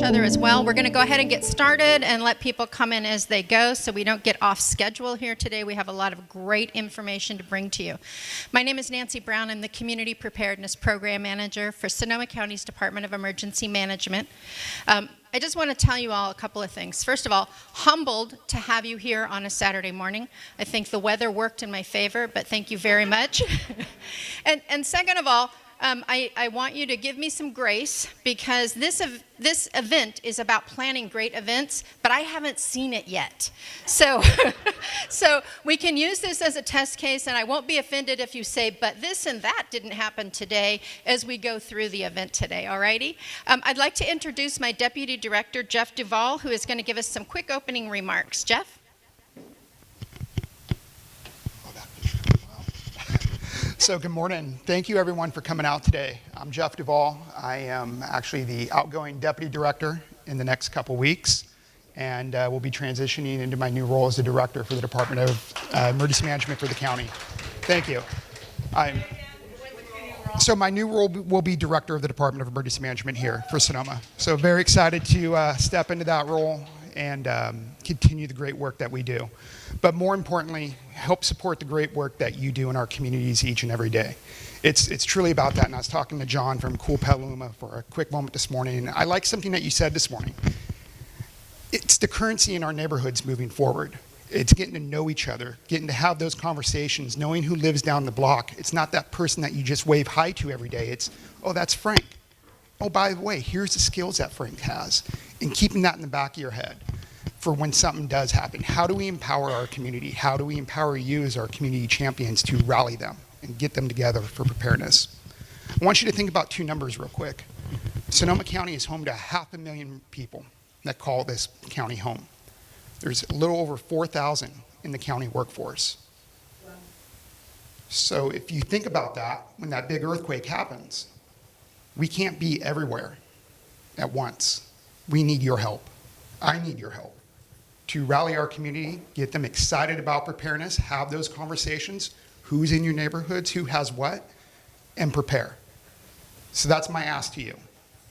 each other as well. We're going to go ahead and get started and let people come in as they go so we don't get off schedule here today. We have a lot of great information to bring to you. My name is Nancy Brown. I'm the Community Preparedness Program Manager for Sonoma County's Department of Emergency Management. I just want to tell you all a couple of things. First of all, humbled to have you here on a Saturday morning. I think the weather worked in my favor, but thank you very much. and second of all, I want you to give me some grace because this event is about planning great events, but I haven't seen it yet. So, so we can use this as a test case, and I won't be offended if you say, but this and that didn't happen today as we go through the event today, all righty? I'd like to introduce my Deputy Director, Jeff Duvall, who is going to give us some quick opening remarks. Jeff? So good morning. Thank you everyone for coming out today. I'm Jeff Duvall. I am actually the outgoing Deputy Director in the next couple weeks, and will be transitioning into my new role as the Director for the Department of Emergency Management for the county. Thank you. So my new role will be Director of the Department of Emergency Management here for Sonoma. So very excited to step into that role and continue the great work that we do. But more importantly, help support the great work that you do in our communities each and every day. It's truly about that, and I was talking to John from Cool Petaluma for a quick moment this morning, and I like something that you said this morning. It's the currency in our neighborhoods moving forward. It's getting to know each other, getting to have those conversations, knowing who lives down the block. It's not that person that you just wave hi to every day. It's, oh, that's Frank. Oh, by the way, here's the skills that Frank has. And keeping that in the back of your head for when something does happen. How do we empower our community? How do we empower you as our community champions to rally them and get them together for preparedness? I want you to think about two numbers real quick. Sonoma County is home to 500,000 people that call this county home. There's a little over 4,000 in the county workforce. So if you think about that, when that big earthquake happens, we can't be everywhere at once. We need your help. I need your help to rally our community, get them excited about preparedness, have those conversations, who's in your neighborhoods, who has what, and prepare. So that's my ask to you,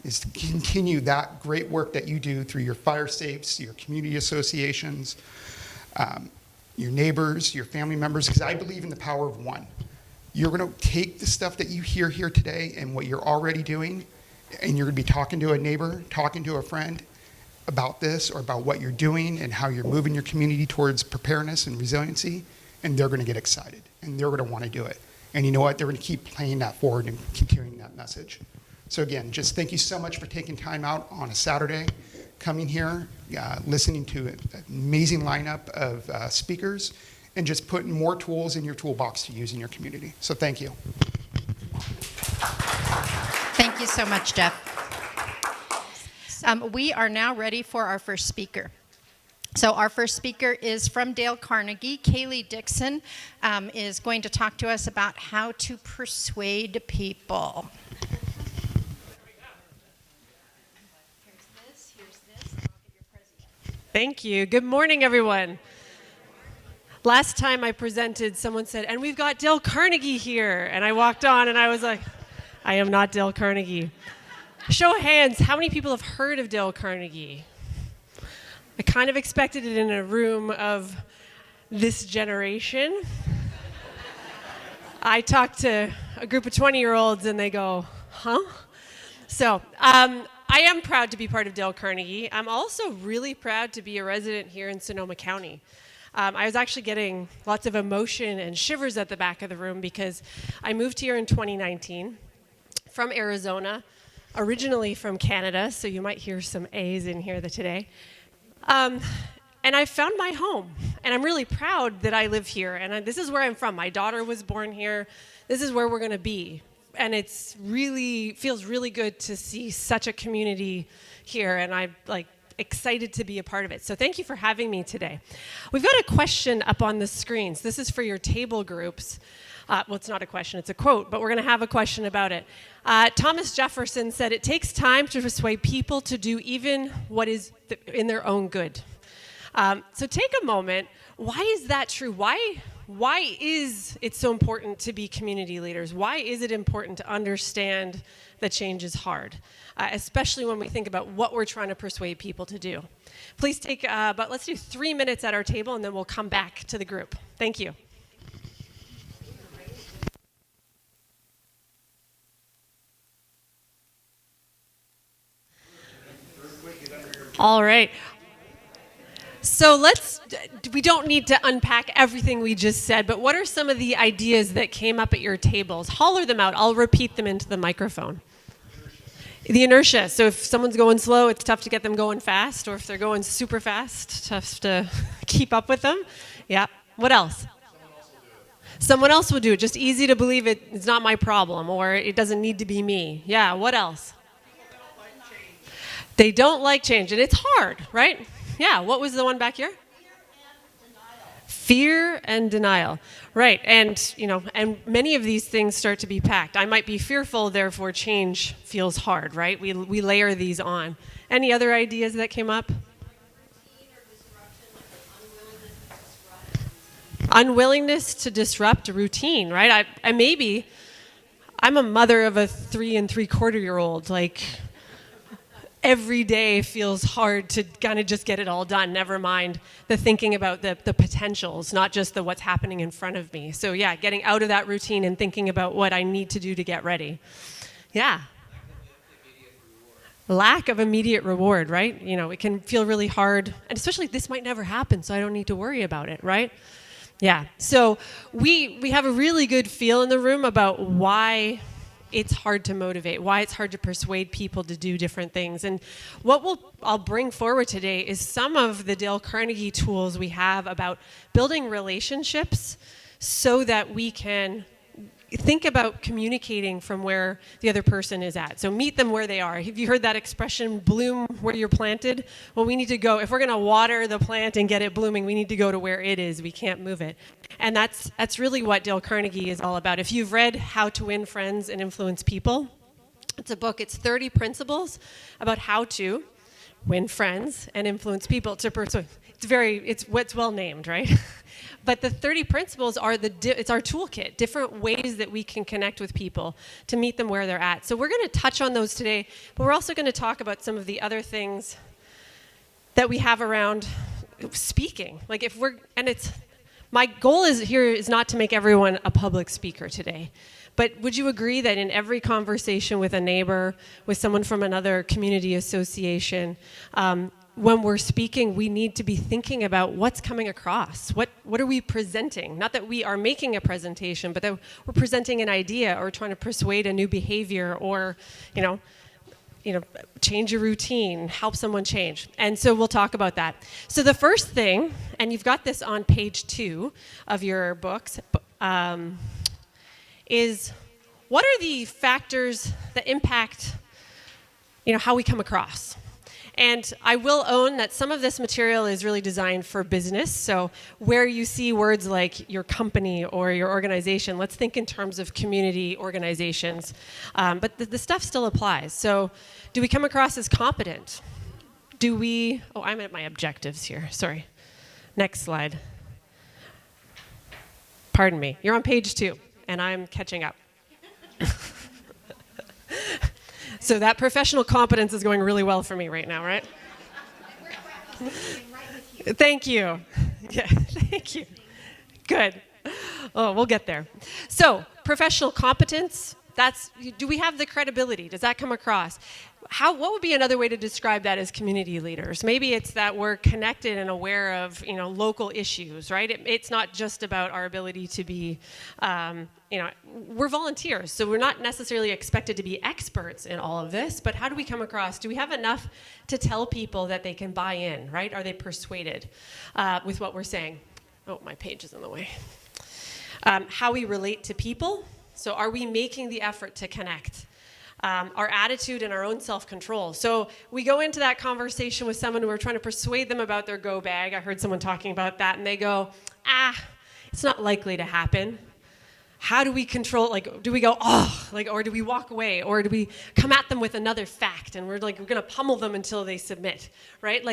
is to continue that great work that you do through your fire safes, your community associations, your neighbors, your family members, because I believe in the power of one. You're going to take the stuff that you hear here today and what you're already doing, and you're going to be talking to a neighbor, talking to a friend about this or about what you're doing and how you're moving your community towards preparedness and resiliency, and they're going to get excited, and they're going to want to do it. And you know what? They're going to keep playing that forward and continuing that message. So again, just thank you so much for taking time out on a Saturday, coming here, listening to an amazing lineup of speakers, and just putting more tools in your toolbox to use in your community. So thank you. Thank you so much, Jeff. We are now ready for our first speaker. So our first speaker is from Dale Carnegie. Cayly Dixon is going to talk to us about how to persuade people. Here's this. I'll get your presentation. Thank you. Good morning, everyone. Last time I presented, someone said, and we've got Dale Carnegie here. And I walked on and I was like, I am not Dale Carnegie. Show of hands, how many people have heard of Dale Carnegie? I kind of expected it in a room of this generation. I talked to a group of 20-year-olds and they go, huh? So I am proud to be part of Dale Carnegie. I'm also really proud to be a resident here in Sonoma County. I was actually getting lots of emotion and shivers at the back of the room because I moved here in 2019 from Arizona, originally from Canada, so you might hear some A's in here today. And I found my home, and I'm really proud that I live here, and this is where I'm from. My daughter was born here. This is where we're going to be, and it's really feels really good to see such a community here, and I'm excited to be a part of it. So thank you for having me today. We've got a question up on the screens. This is for your table groups. Well, it's not a question, it's a quote, but we're going to have a question about it. Thomas Jefferson said, "It takes time to persuade people to do even what is in their own good." So take a moment. Why is that true? Why why is it so important to be community leaders? Why is it important to understand that change is hard, especially when we think about what we're trying to persuade people to do? Please take let's do 3 minutes at our table, and then we'll come back to the group. Thank you. All right. So we don't need to unpack everything we just said, but what are some of the ideas that came up at your tables? Holler them out. I'll repeat them into the microphone. The inertia. So if someone's going slow, it's tough to get them going fast, or if they're going super fast, tough to keep up with them. Yeah. What else? Someone else will do it. Just easy to believe it's not my problem, or it doesn't need to be me. Yeah. What else? They don't like change, and it's hard, right? Yeah, what was the one back here? Fear and denial. Right, and and many of these things start to be packed. I might be fearful, therefore change feels hard, right? We layer these on. Any other ideas that came up? Unwillingness to disrupt a routine, right? I'm a mother of a 3 3/4-year-old, like, every day feels hard to kind of just get it all done, never mind the thinking about the potentials, not just the what's happening in front of me. So yeah, getting out of that routine and thinking about what I need to do to get ready. Yeah. Lack of immediate reward, right? It can feel really hard, and especially this might never happen, so I don't need to worry about it, right? Yeah. So we have a really good feel in the room about why it's hard to motivate, why it's hard to persuade people to do different things. And what I'll bring forward today is some of the Dale Carnegie tools we have about building relationships so that we can think about communicating from where the other person is at. So meet them where they are. Have you heard that expression, bloom where you're planted? Well, we need to go, if we're going to water the plant and get it blooming, we need to go to where it is. We can't move it. And that's really what Dale Carnegie is all about. If you've read How to Win Friends and Influence People, it's a book. It's 30 principles about how to win friends and influence people to persuade. It's what's well named, right? But the 30 principles are it's our toolkit, different ways that we can connect with people to meet them where they're at. So we're going to touch on those today, but we're also going to talk about some of the other things that we have around speaking. Like my goal is not to make everyone a public speaker today. But would you agree that in every conversation with a neighbor, with someone from another community association, when we're speaking, we need to be thinking about what's coming across. What are we presenting? Not that we are making a presentation, but that we're presenting an idea or trying to persuade a new behavior or, change a routine, help someone change. And so we'll talk about that. So the first thing, and you've got this on page 2 of your books, is what are the factors that impact, how we come across? And I will own that some of this material is really designed for business. So where you see words like your company or your organization, let's think in terms of community organizations. But the stuff still applies. So do we come across as competent? I'm at my objectives here. Sorry. Next slide. Pardon me. You're on page 2, and I'm catching up. So that professional competence is going really well for me right now, right? Thank you. Yeah, thank you. Good. Oh, we'll get there. So professional competence, do we have the credibility? Does that come across? What would be another way to describe that as community leaders? Maybe it's that we're connected and aware of, local issues, right? It's not just about our ability to be, we're volunteers, so we're not necessarily expected to be experts in all of this, but how do we come across? Do we have enough to tell people that they can buy in, right? Are they persuaded with what we're saying? Oh, my page is in the way. How we relate to people. So are we making the effort to connect? Our attitude and our own self-control. So we go into that conversation with someone who we're trying to persuade them about their go bag. I heard someone talking about that, and they go, it's not likely to happen. How do we control, do we go, or do we walk away? Or do we come at them with another fact, and we're going to pummel them until they submit, right?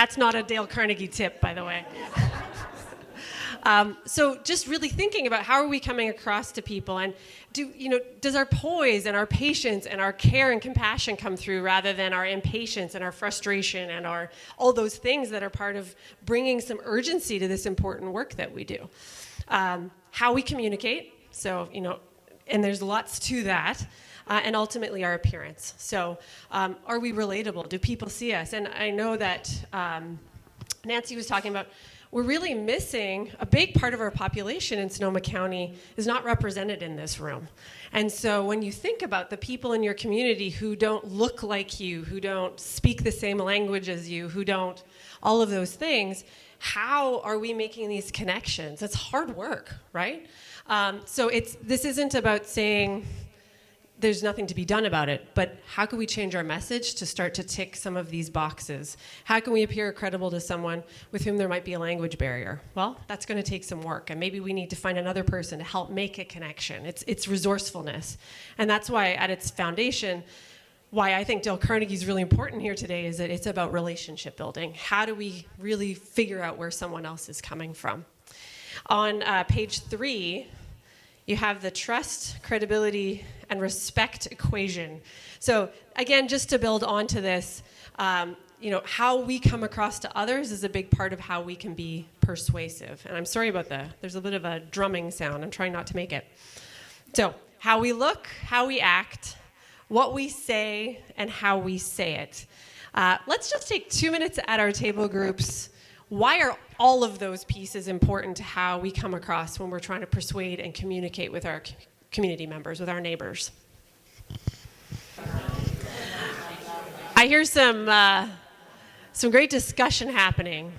That's not a Dale Carnegie tip, by the way. So just really thinking about how are we coming across to people, and does our poise and our patience and our care and compassion come through rather than our impatience and our frustration and all those things that are part of bringing some urgency to this important work that we do. How we communicate, so, and there's lots to that. And ultimately our appearance. So are we relatable? Do people see us? And I know that Nancy was talking about, we're really missing a big part of our population in Sonoma County is not represented in this room. And so when you think about the people in your community who don't look like you, who don't speak the same language as you, who don't, all of those things, how are we making these connections? It's hard work, right? So this isn't about saying, there's nothing to be done about it, but how can we change our message to start to tick some of these boxes? How can we appear credible to someone with whom there might be a language barrier? Well, that's going to take some work, and maybe we need to find another person to help make a connection. It's resourcefulness, and that's why at its foundation, why I think Dale Carnegie is really important here today is that it's about relationship building. How do we really figure out where someone else is coming from? On page 3, you have the trust, credibility, and respect equation. So again, just to build onto this, how we come across to others is a big part of how we can be persuasive. And I'm sorry about there's a bit of a drumming sound. I'm trying not to make it. So how we look, how we act, what we say, and how we say it. Let's just take 2 minutes at our table groups. Why are all of those pieces important to how we come across when we're trying to persuade and communicate with our community members, with our neighbors? I hear some great discussion happening.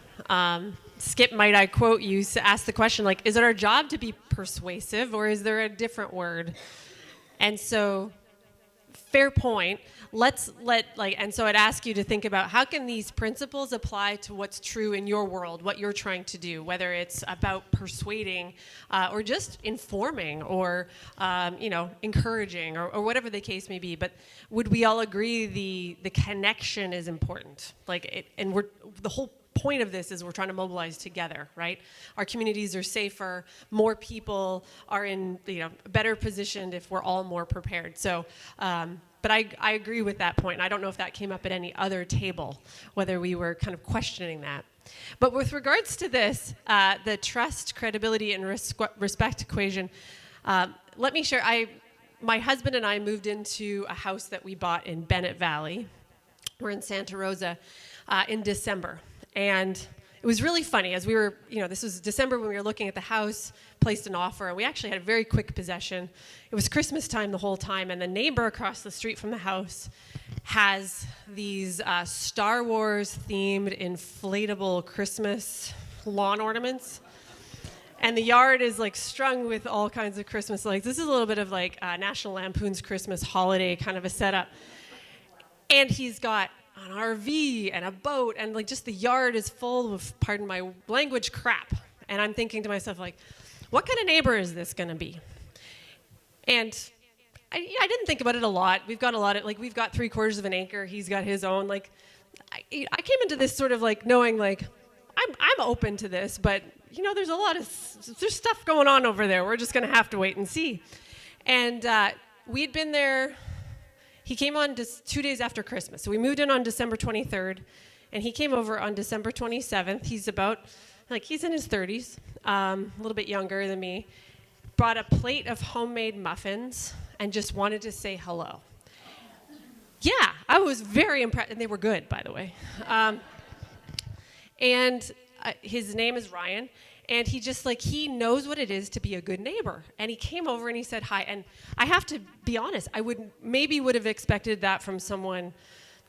Skip, might I quote you, ask the question, is it our job to be persuasive, or is there a different word? And so, fair point. And so I'd ask you to think about how can these principles apply to what's true in your world, what you're trying to do, whether it's about persuading or just informing or, encouraging or whatever the case may be. But would we all agree the connection is important? The whole point of this is we're trying to mobilize together, right? Our communities are safer, more people are in better positioned if we're all more prepared. So, but I agree with that point, and I don't know if that came up at any other table, whether we were kind of questioning that. But with regards to this, the trust, credibility, and respect equation, let me share. My husband and I moved into a house that we bought in Bennett Valley. We're in Santa Rosa in December. And it was really funny as we were, this was December when we were looking at the house, placed an offer, and we actually had a very quick possession. It was Christmas time the whole time, and the neighbor across the street from the house has these Star Wars themed inflatable Christmas lawn ornaments. And the yard is strung with all kinds of Christmas lights. This is a little bit of National Lampoon's Christmas holiday kind of a setup. And he's got an RV and a boat, and just the yard is full of, pardon my language, crap. And I'm thinking to myself, what kind of neighbor is this going to be? And I didn't think about it a lot. We've got a lot of, we've got 3/4 of an acre. He's got his own. I came into this sort of knowing I'm open to this, but there's stuff going on over there. We're just going to have to wait and see. And we'd been there. He came on 2 days after Christmas. So we moved in on December 23rd, and he came over on December 27th. He's about, he's in his 30s, a little bit younger than me. Brought a plate of homemade muffins and just wanted to say hello. Yeah, I was very impressed, and they were good, by the way. And his name is Ryan. And he just he knows what it is to be a good neighbor. And he came over and he said hi. And I have to be honest, I would have expected that from someone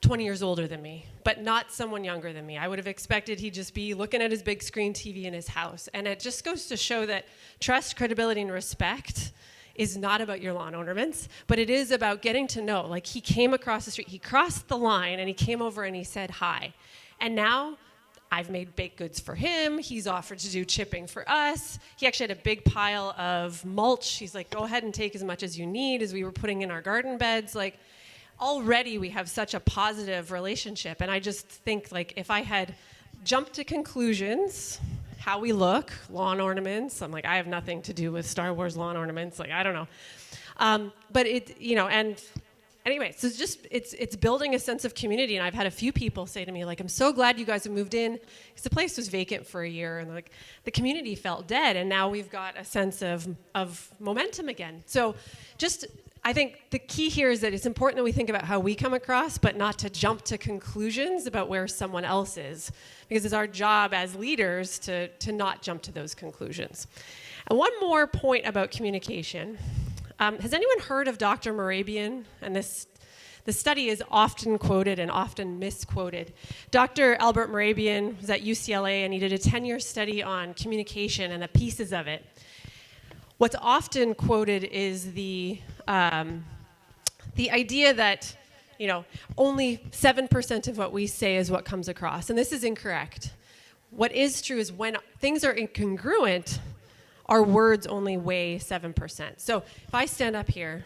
20 years older than me, but not someone younger than me. I would have expected he'd just be looking at his big screen TV in his house. And it just goes to show that trust, credibility, and respect is not about your lawn ornaments, but it is about getting to know. He came across the street, he crossed the line, and he came over and he said hi. And now I've made baked goods for him. He's offered to do chipping for us. He actually had a big pile of mulch. He's like, go ahead and take as much as you need as we were putting in our garden beds. Already we have such a positive relationship. And I just think if I had jump to conclusions, how we look, lawn ornaments. I'm like, I have nothing to do with Star Wars lawn ornaments. Like, I don't know. But it, and anyway, so it's building a sense of community. And I've had a few people say to me, like, I'm so glad you guys have moved in, because the place was vacant for a year, and like the community felt dead, and now we've got a sense of momentum again. So I think the key here is that it's important that we think about how we come across, but not to jump to conclusions about where someone else is, because it's our job as leaders to not jump to those conclusions. And one more point about communication. Has anyone heard of Dr. Morabian? And the study is often quoted and often misquoted. Dr. Albert Morabian was at UCLA, and he did a 10-year study on communication and the pieces of it. What's often quoted is the idea that, only 7% of what we say is what comes across. And this is incorrect. What is true is when things are incongruent, our words only weigh 7%. So if I stand up here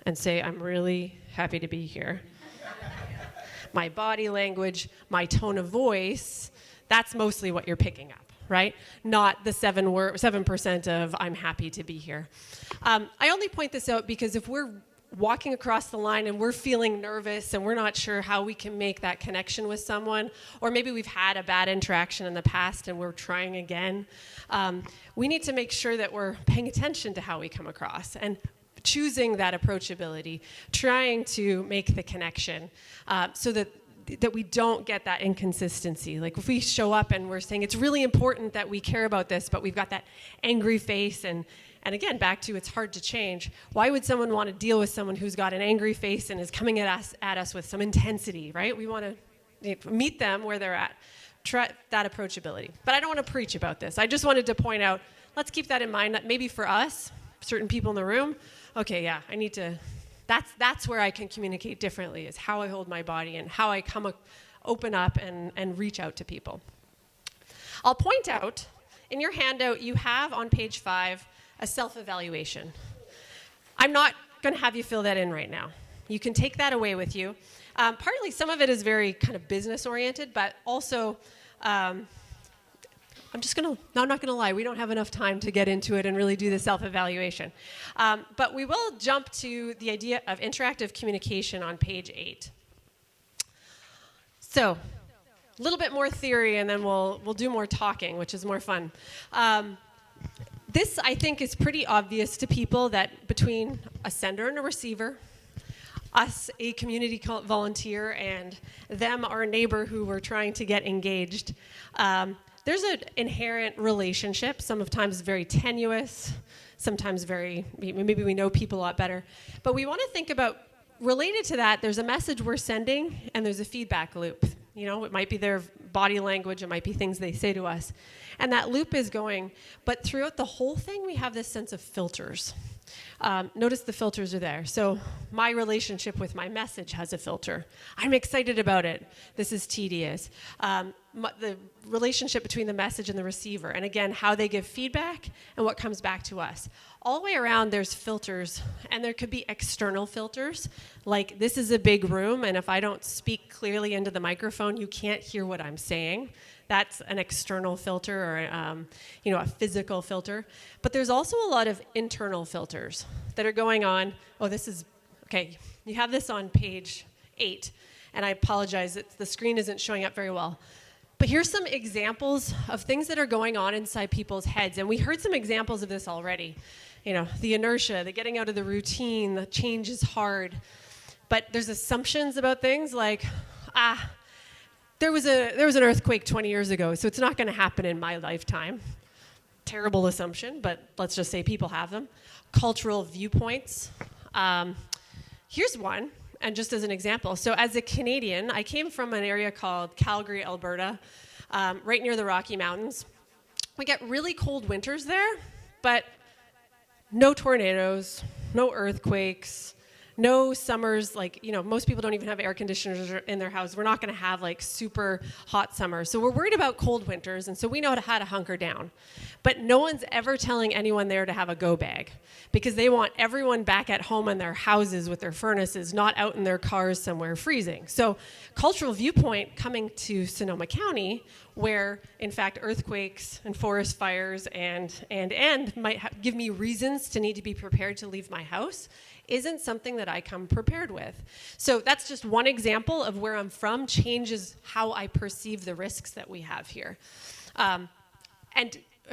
and say, I'm really happy to be here, my body language, my tone of voice, that's mostly what you're picking up, right? Not the 7% of I'm happy to be here. I only point this out because if we're walking across the line and we're feeling nervous and we're not sure how we can make that connection with someone, or maybe we've had a bad interaction in the past and we're trying again, we need to make sure that we're paying attention to how we come across and choosing that approachability, trying to make the connection so that we don't get that inconsistency. Like if we show up and we're saying it's really important that we care about this, but we've got that angry face, and again, back to it's hard to change. Why would someone want to deal with someone who's got an angry face and is coming at us with some intensity, right? We want to meet them where they're at. Try that approachability. But I don't want to preach about this. I just wanted to point out, let's keep that in mind, that maybe for us, certain people in the room, okay, yeah, I need to, that's where I can communicate differently, is how I hold my body and how I open up and reach out to people. I'll point out, in your handout, you have on page 5, a self-evaluation. I'm not going to have you fill that in right now. You can take that away with you. Partly, some of it is very kind of business-oriented, but also, I'm not going to lie, we don't have enough time to get into it and really do the self-evaluation. But we will jump to the idea of interactive communication on page 8. So, a little bit more theory, and then we'll do more talking, which is more fun. This, I think, is pretty obvious to people, that between a sender and a receiver, us, a community volunteer, and them, our neighbor who we're trying to get engaged, there's an inherent relationship, sometimes very tenuous, sometimes maybe we know people a lot better. But we want to think about, related to that, there's a message we're sending, and there's a feedback loop. It might be their body language, it might be things they say to us. And that loop is going, but throughout the whole thing, we have this sense of filters. Notice the filters are there. So my relationship with my message has a filter. I'm excited about it. This is tedious. The relationship between the message and the receiver, and again, how they give feedback and what comes back to us. All the way around, there's filters, and there could be external filters, like this is a big room, and if I don't speak clearly into the microphone, you can't hear what I'm saying. That's an external filter, or a physical filter. But there's also a lot of internal filters that are going on. Oh, this is, okay, you have this on page 8, and I apologize, the screen isn't showing up very well. But here's some examples of things that are going on inside people's heads, and we heard some examples of this already. The inertia, the getting out of the routine, the change is hard. But there's assumptions about things like, there was an earthquake 20 years ago, so it's not going to happen in my lifetime. Terrible assumption, but let's just say people have them. Cultural viewpoints. Here's one, and just as an example. So as a Canadian, I came from an area called Calgary, Alberta, right near the Rocky Mountains. We get really cold winters there, but no tornadoes, no earthquakes, no summers, like, most people don't even have air conditioners in their house. We're not going to have like super hot summers. So we're worried about cold winters, and so we know how to hunker down. But no one's ever telling anyone there to have a go bag, because they want everyone back at home in their houses with their furnaces, not out in their cars somewhere freezing. So cultural viewpoint coming to Sonoma County, where in fact earthquakes and forest fires and might give me reasons to need to be prepared to leave my house, isn't something that I come prepared with. So that's just one example of where I'm from changes how I perceive the risks that we have here. And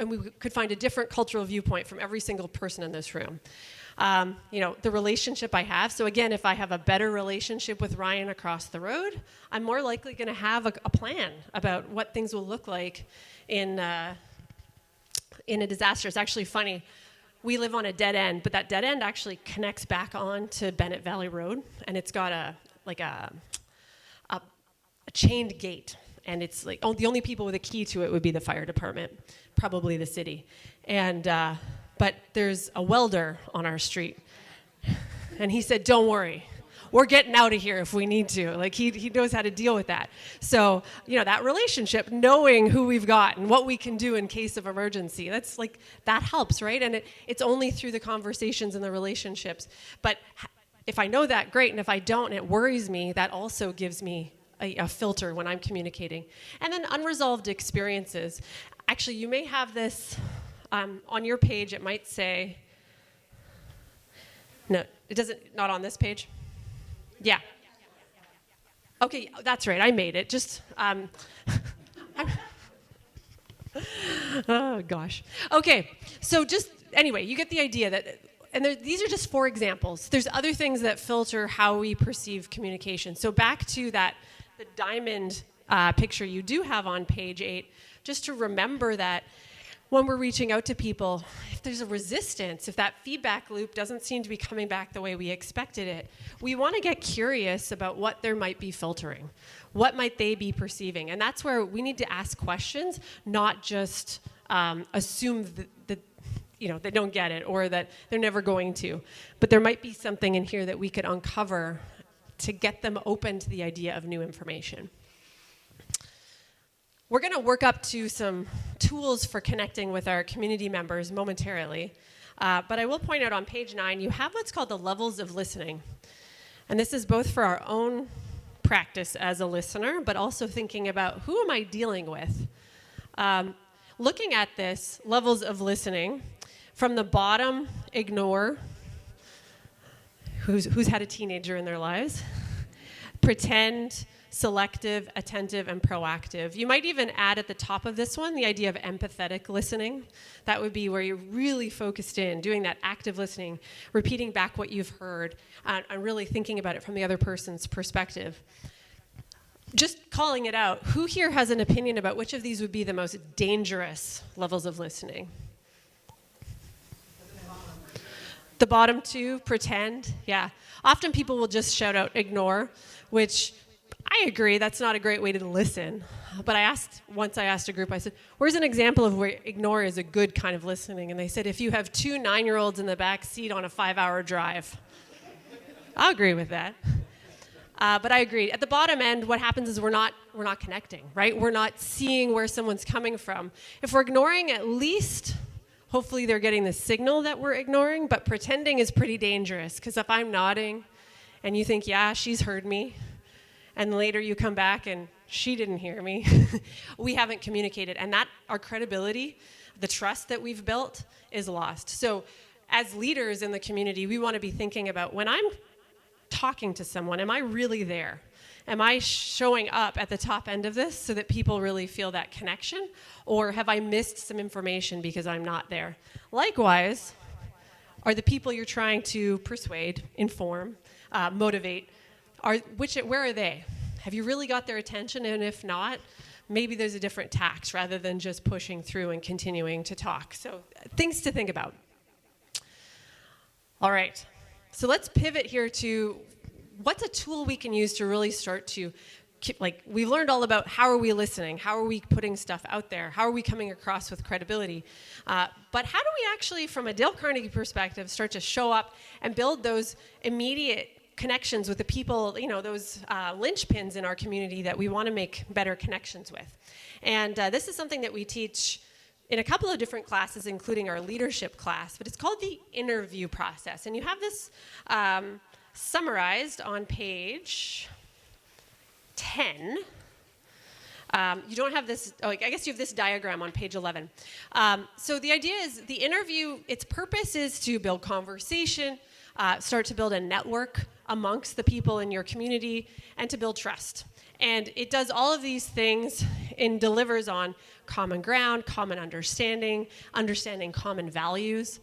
we could find a different cultural viewpoint from every single person in this room. The relationship I have. So again, if I have a better relationship with Ryan across the road, I'm more likely going to have a plan about what things will look like in a disaster. It's actually funny. We live on a dead end, but that dead end actually connects back on to Bennett Valley Road, and it's got a chained gate. And it's like, the only people with a key to it would be the fire department, probably the city. And but there's a welder on our street. And he said, don't worry, we're getting out of here if we need to. Like, he knows how to deal with that. So, that relationship, knowing who we've got and what we can do in case of emergency, that helps, right? And it's only through the conversations and the relationships. But if I know that, great. And if I don't, and it worries me, that also gives me a filter when I'm communicating. And then unresolved experiences. Actually, you may have this on your page. It might say, no, it doesn't, not on this page. Yeah. Okay, that's right, I made it. Just, oh gosh. Okay, so just, anyway, you get the idea that, and these are just 4 examples. There's other things that filter how we perceive communication. So back to the diamond picture you do have on page 8, just to remember that when we're reaching out to people, if there's a resistance, if that feedback loop doesn't seem to be coming back the way we expected it, we want to get curious about what there might be filtering. What might they be perceiving? And that's where we need to ask questions, not just assume that they don't get it or that they're never going to. But there might be something in here that we could uncover to get them open to the idea of new information. We're going to work up to some tools for connecting with our community members momentarily. But I will point out on page 9, you have what's called the levels of listening. And this is both for our own practice as a listener, but also thinking about who am I dealing with. Looking at this, levels of listening, from the bottom, ignore, who's had a teenager in their lives, pretend, selective, attentive, and proactive. You might even add at the top of this one the idea of empathetic listening. That would be where you're really focused in, doing that active listening, repeating back what you've heard, and really thinking about it from the other person's perspective. Just calling it out, who here has an opinion about which of these would be the most dangerous levels of listening? The bottom 2, pretend, yeah. Often people will just shout out ignore, which I agree, that's not a great way to listen. But once I asked a group, I said, where's an example of where ignore is a good kind of listening? And they said, if you have 2 9-year-olds in the back seat on a 5-hour drive. I'll agree with that. But I agreed. At the bottom end, what happens is we're not connecting, right? We're not seeing where someone's coming from. If we're ignoring, at least, hopefully they're getting the signal that we're ignoring, but pretending is pretty dangerous, because if I'm nodding and you think, yeah, she's heard me, and later you come back and she didn't hear me, we haven't communicated. And that, our credibility, the trust that we've built is lost. So as leaders in the community, we want to be thinking about, when I'm talking to someone, am I really there? Am I showing up at the top end of this so that people really feel that connection? Or have I missed some information because I'm not there? Likewise, are the people you're trying to persuade, inform, motivate, where are they? Have you really got their attention? And if not, maybe there's a different tact rather than just pushing through and continuing to talk. So things to think about. All right, so let's pivot here to what's a tool we can use to really start to, we've learned all about how are we listening, how are we putting stuff out there, how are we coming across with credibility, but how do we actually, from a Dale Carnegie perspective, start to show up and build those immediate connections with the people, those linchpins in our community that we want to make better connections with. And this is something that we teach in a couple of different classes, including our leadership class, but it's called the interview process. And you have this summarized on page 10. You don't have this, I guess you have this diagram on page 11. So the idea is the interview, its purpose is to build conversation, start to build a network amongst the people in your community, and to build trust. And it does all of these things and delivers on common ground, common understanding, understanding common values.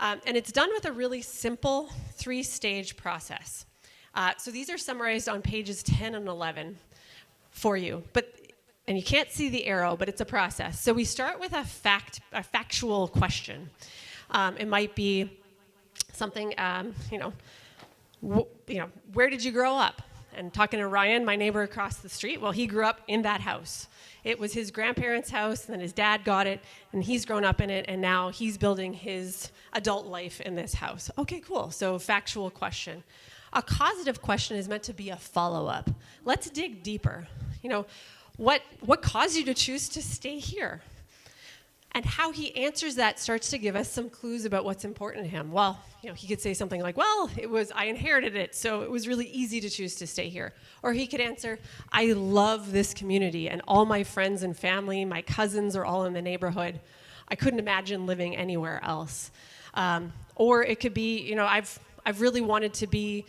And it's done with a really simple 3-stage process. So these are summarized on pages 10 and 11 for you. And you can't see the arrow, but it's a process. So we start with a factual question. It might be something, where did you grow up? And talking to Ryan, my neighbor across the street, well, he grew up in that house. It was his grandparents' house, and then his dad got it, and he's grown up in it, and now he's building his adult life in this house. Okay, cool. So factual question. A causative question is meant to be a follow-up. Let's dig deeper. What caused you to choose to stay here? And how he answers that starts to give us some clues about what's important to him. Well, he could say something like, well, I inherited it, so it was really easy to choose to stay here. Or he could answer, I love this community, and all my friends and family, my cousins are all in the neighborhood. I couldn't imagine living anywhere else. Or it could be, I've really wanted to be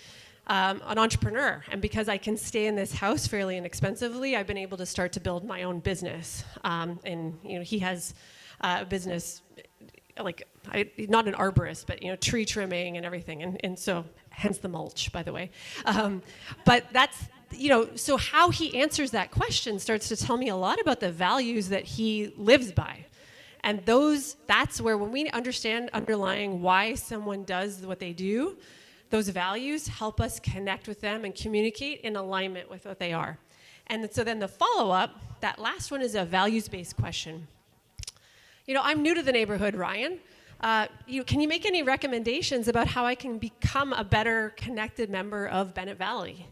an entrepreneur, and because I can stay in this house fairly inexpensively, I've been able to start to build my own business. And he has a business, not an arborist, but tree trimming and everything, and so hence the mulch, by the way. But that's so how he answers that question starts to tell me a lot about the values that he lives by. And that's where when we understand underlying why someone does what they do, those values help us connect with them and communicate in alignment with what they are. And so then the follow-up, that last one is a values-based question. I'm new to the neighborhood, Ryan. Can you make any recommendations about how I can become a better connected member of Bennett Valley?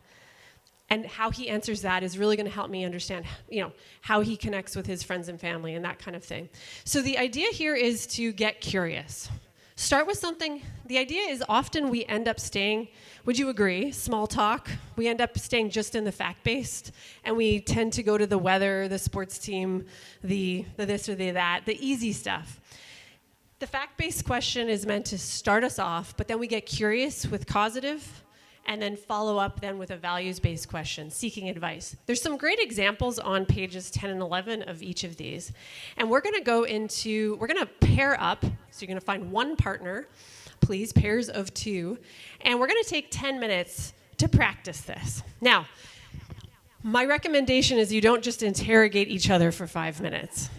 And how he answers that is really going to help me understand, how he connects with his friends and family and that kind of thing. So the idea here is to get curious. Start with something. The idea is often we end up staying, would you agree, small talk? We end up staying just in the fact-based, and we tend to go to the weather, the sports team, the this or the that, the easy stuff. The fact-based question is meant to start us off, but then we get curious with causative, and then follow up then with a values-based question, seeking advice. There's some great examples on pages 10 and 11 of each of these. And we're going to pair up, so you're going to find one partner, please, pairs of 2, and we're going to take 10 minutes to practice this. Now, my recommendation is you don't just interrogate each other for 5 minutes.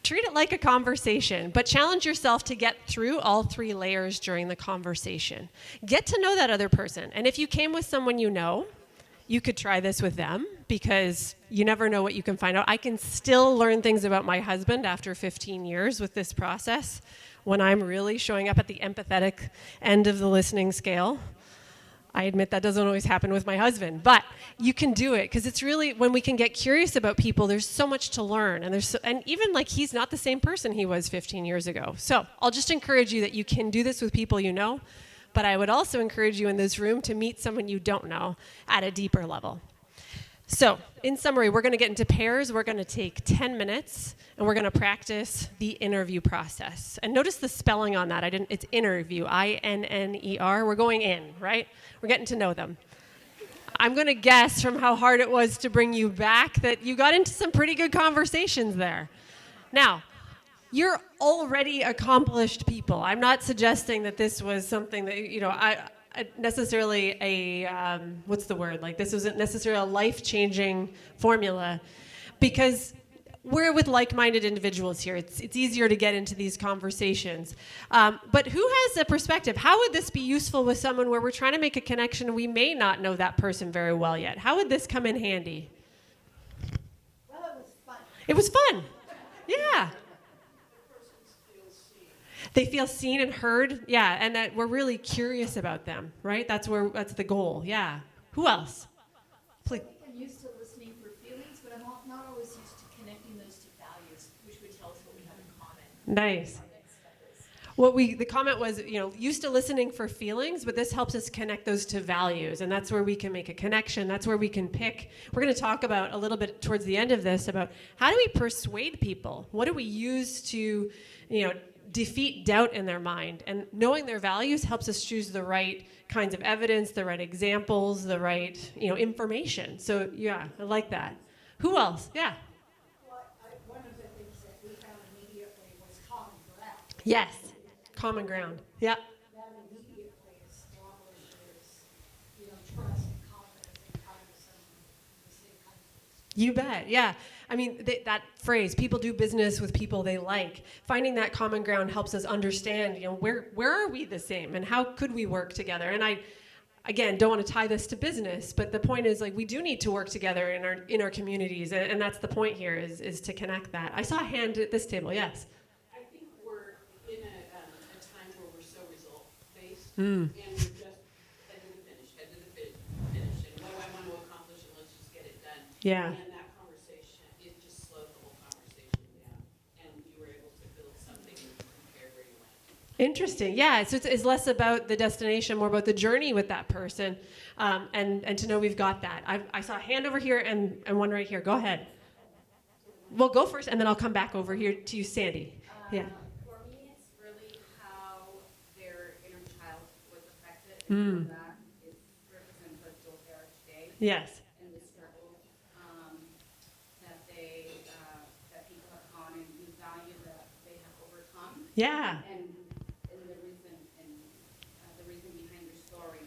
Treat it like a conversation, but challenge yourself to get through all 3 layers during the conversation. Get to know that other person. And if you came with someone you could try this with them, because you never know what you can find out. I can still learn things about my husband after 15 years with this process when I'm really showing up at the empathetic end of the listening scale. I admit that doesn't always happen with my husband, but you can do it because it's really, when we can get curious about people, there's so much to learn. And even he's not the same person he was 15 years ago. So I'll just encourage you that you can do this with people you know, but I would also encourage you in this room to meet someone you don't know at a deeper level. So in summary, we're going to get into pairs. We're going to take 10 minutes, and we're going to practice the interview process. And notice the spelling on that. It's interview, I-N-N-E-R. We're going in, right? We're getting to know them. I'm going to guess from how hard it was to bring you back that you got into some pretty good conversations there. Now, you're already accomplished people. I'm not suggesting that this was something that, necessarily this wasn't necessarily a life-changing formula, because we're with like-minded individuals here. It's easier to get into these conversations. But who has a perspective? How would this be useful with someone where we're trying to make a connection and we may not know that person very well yet? How would this come in handy? Well, it was fun. It was fun. Yeah. They feel seen and heard, yeah, and that we're really curious about them, right? That's the goal, yeah. Who else? Please. I think I'm used to listening for feelings, but I'm not always used to connecting those to values, which would tell us what we have in common. Nice. The comment was, used to listening for feelings, but this helps us connect those to values, and that's where we can make a connection. That's where we can pick. We're going to talk about a little bit towards the end of this about how do we persuade people? What do we use to, defeat doubt in their mind? And knowing their values helps us choose the right kinds of evidence, the right examples, the right, information. So yeah, I like that. Who else? Yeah. One of the things that we found immediately was common ground. Yes. Common ground. Yeah. That immediately establishes, trust and confidence and having the same kind of things. You bet. Yeah. I mean, that phrase, people do business with people they like. Finding that common ground helps us understand, where are we the same and how could we work together? And I, again, don't want to tie this to business, but the point is, we do need to work together in our communities. And that's the point here is to connect that. I saw a hand at this table. Yes. I think we're in a time where we're so result-based, Mm. and we're just head to the finish, and what do I want to accomplish, and let's just get it done. Yeah. And that conversation, it just slowed the whole conversation down, and you were able to build something and compare where you went. Interesting. Yeah. So it's less about the destination, more about the journey with that person, and to know we've got that. I saw a hand over here and one right here. Go ahead. Well, go first, and then I'll come back over here to you, Sandy. Yeah. For me, it's really how their inner child was affected, Mm. and that is represented by still there today, Yes. and the struggle that people have gone and the value that they have overcome, Yeah. and the reason behind their story,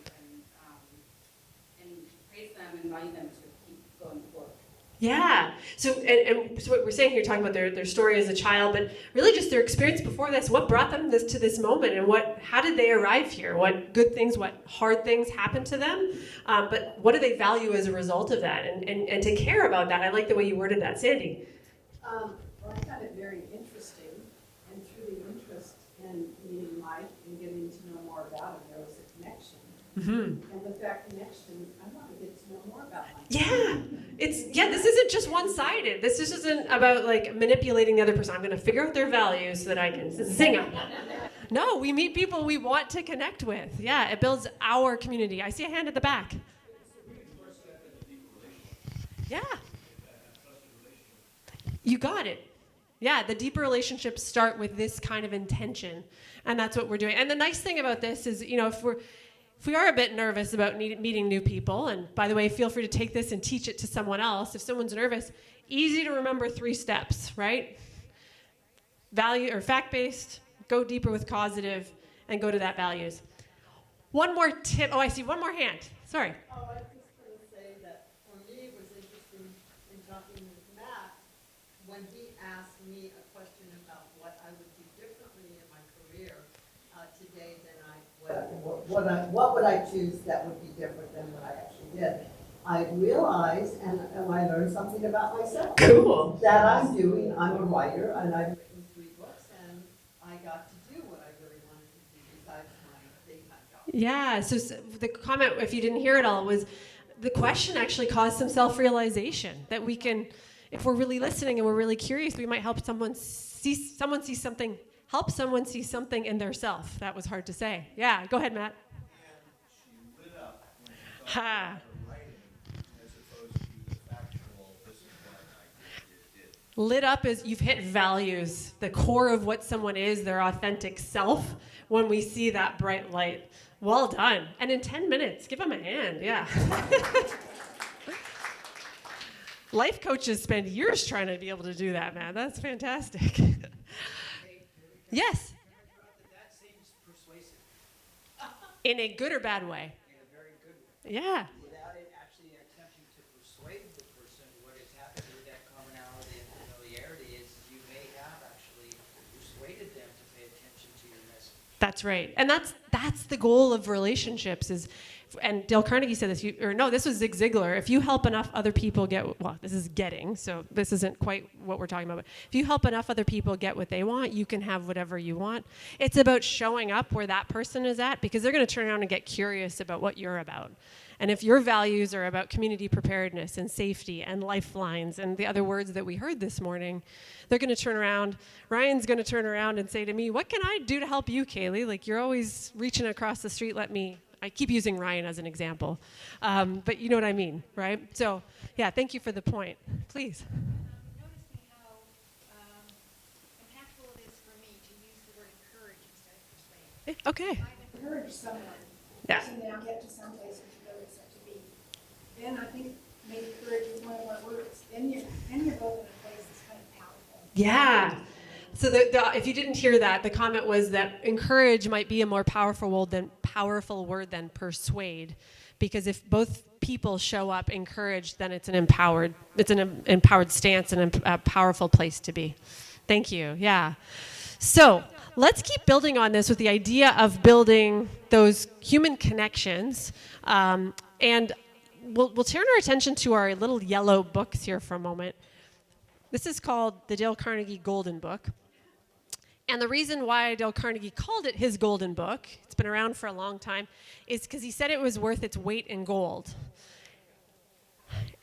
and praise them and value them to keep going forward. Yeah. So so what we're saying here, talking about their story as a child, but really just their experience before this. What brought them to this moment, and how did they arrive here? What good things, what hard things happened to them? But what do they value as a result of that? And to care about that. I like the way you worded that, Sandy. Well, I found it very interesting, and through the interest in meeting Mike and getting to know more about him, there was a connection. Mm-hmm. And with that connection, I want to get to know more about Mike. Yeah. This isn't just one-sided. This just isn't about manipulating the other person. I'm going to figure out their values so that I can zing them. No, we meet people we want to connect with. Yeah, it builds our community. I see a hand at the back. Yeah. You got it. Yeah, the deeper relationships start with this kind of intention, and that's what we're doing. And the nice thing about this is, if we are a bit nervous about meeting new people, and by the way, feel free to take this and teach it to someone else. If someone's nervous, easy to remember 3 steps, right? Value or fact-based, go deeper with causative, and go to that values. One more tip. Oh, I see one more hand. Sorry. Oh, I was just going to say that for me, it was interesting in talking with Matt when he asked me a question about what I would do differently in my career today than what would I choose that would be different than what I actually did. I realized, and I learned something about myself. Cool. That I'm a writer, and I've written 3 books, and I got to do what I really wanted to do besides my daytime job. Yeah, so the comment, if you didn't hear it all, was the question actually caused some self-realization that we can, if we're really listening and we're really curious, we might help someone see something, help someone see something in their self. That was hard to say. Yeah, go ahead, Matt. And she lit up when she Ha. thought about her writing as opposed to the factual, this is what I did. Lit up is you've hit values, the core of what someone is, their authentic self, when we see that bright light. Well done. And in 10 minutes, give them a hand. Yeah. Life coaches spend years trying to be able to do that, man. That's fantastic. Yes. That seems persuasive In a good or bad way? in a very good way. Yeah. Without it actually attempting to persuade the person, what has happened with that commonality and familiarity is you may have actually persuaded them to pay attention to your message. That's right. And that's the goal of relationships is And Dale Carnegie said this, this was Zig Ziglar. If you help enough other people this is getting, so this isn't quite what we're talking about, but if you help enough other people get what they want, you can have whatever you want. It's about showing up where that person is at, because they're going to turn around and get curious about what you're about. And if your values are about community preparedness and safety and lifelines and the other words that we heard this morning, they're going to turn around. Ryan's going to turn around and say to me, what can I do to help you, Cayly? Like, you're always reaching across the street. I keep using Ryan as an example. But you know what I mean, right? So, yeah, thank you for the point. Please. Noticing how impactful it is for me to use the word encourage instead of persuade. Okay. I've encouraged someone Yeah. to now get to some place which you really set to be. Then I think maybe courage is one of our words. Then you're both in a place that's kind of powerful. Yeah. So if you didn't hear that, the comment was that encourage might be a more powerful word than persuade, because if both people show up encouraged, then it's an empowered stance and a powerful place to be. Thank you. Yeah. So let's keep building on this with the idea of building those human connections, and we'll turn our attention to our little yellow books here for a moment. This is called the Dale Carnegie Golden Book. And the reason why Dale Carnegie called it his golden book, it's been around for a long time, is because he said it was worth its weight in gold.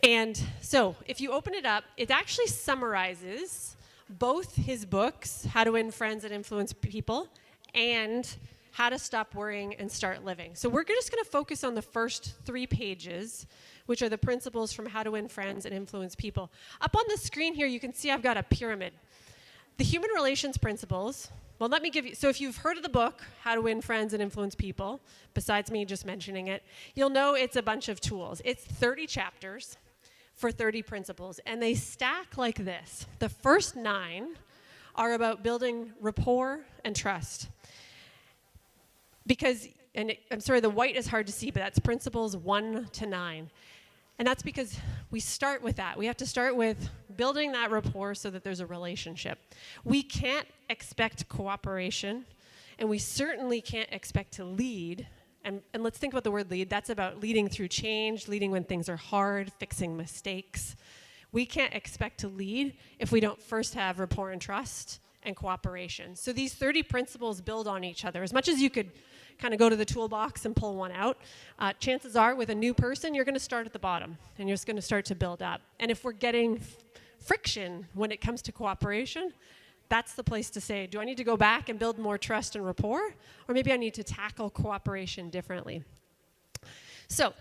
And so if you open it up, it actually summarizes both his books, How to Win Friends and Influence People, and How to Stop Worrying and Start Living. So we're just going to focus on the first 3 pages, which are the principles from How to Win Friends and Influence People. Up on the screen here, you can see I've got a pyramid. The human relations principles, well, let me give you, so if you've heard of the book, How to Win Friends and Influence People, besides me just mentioning it, you'll know it's a bunch of tools. It's 30 chapters for 30 principles, and they stack like this. The first 9 are about building rapport and trust. Because, I'm sorry, the white is hard to see, but that's principles 1 to 9. And that's because we start with that. We have to start with building that rapport so that there's a relationship. We can't expect cooperation, and we certainly can't expect to lead. And let's think about the word lead. That's about leading through change, leading when things are hard, fixing mistakes. We can't expect to lead if we don't first have rapport and trust and cooperation. So these 30 principles build on each other. As much as you could kind of go to the toolbox and pull one out, chances are with a new person, you're going to start at the bottom and you're just going to start to build up. And if we're getting friction when it comes to cooperation, that's the place to say, do I need to go back and build more trust and rapport? Or maybe I need to tackle cooperation differently. So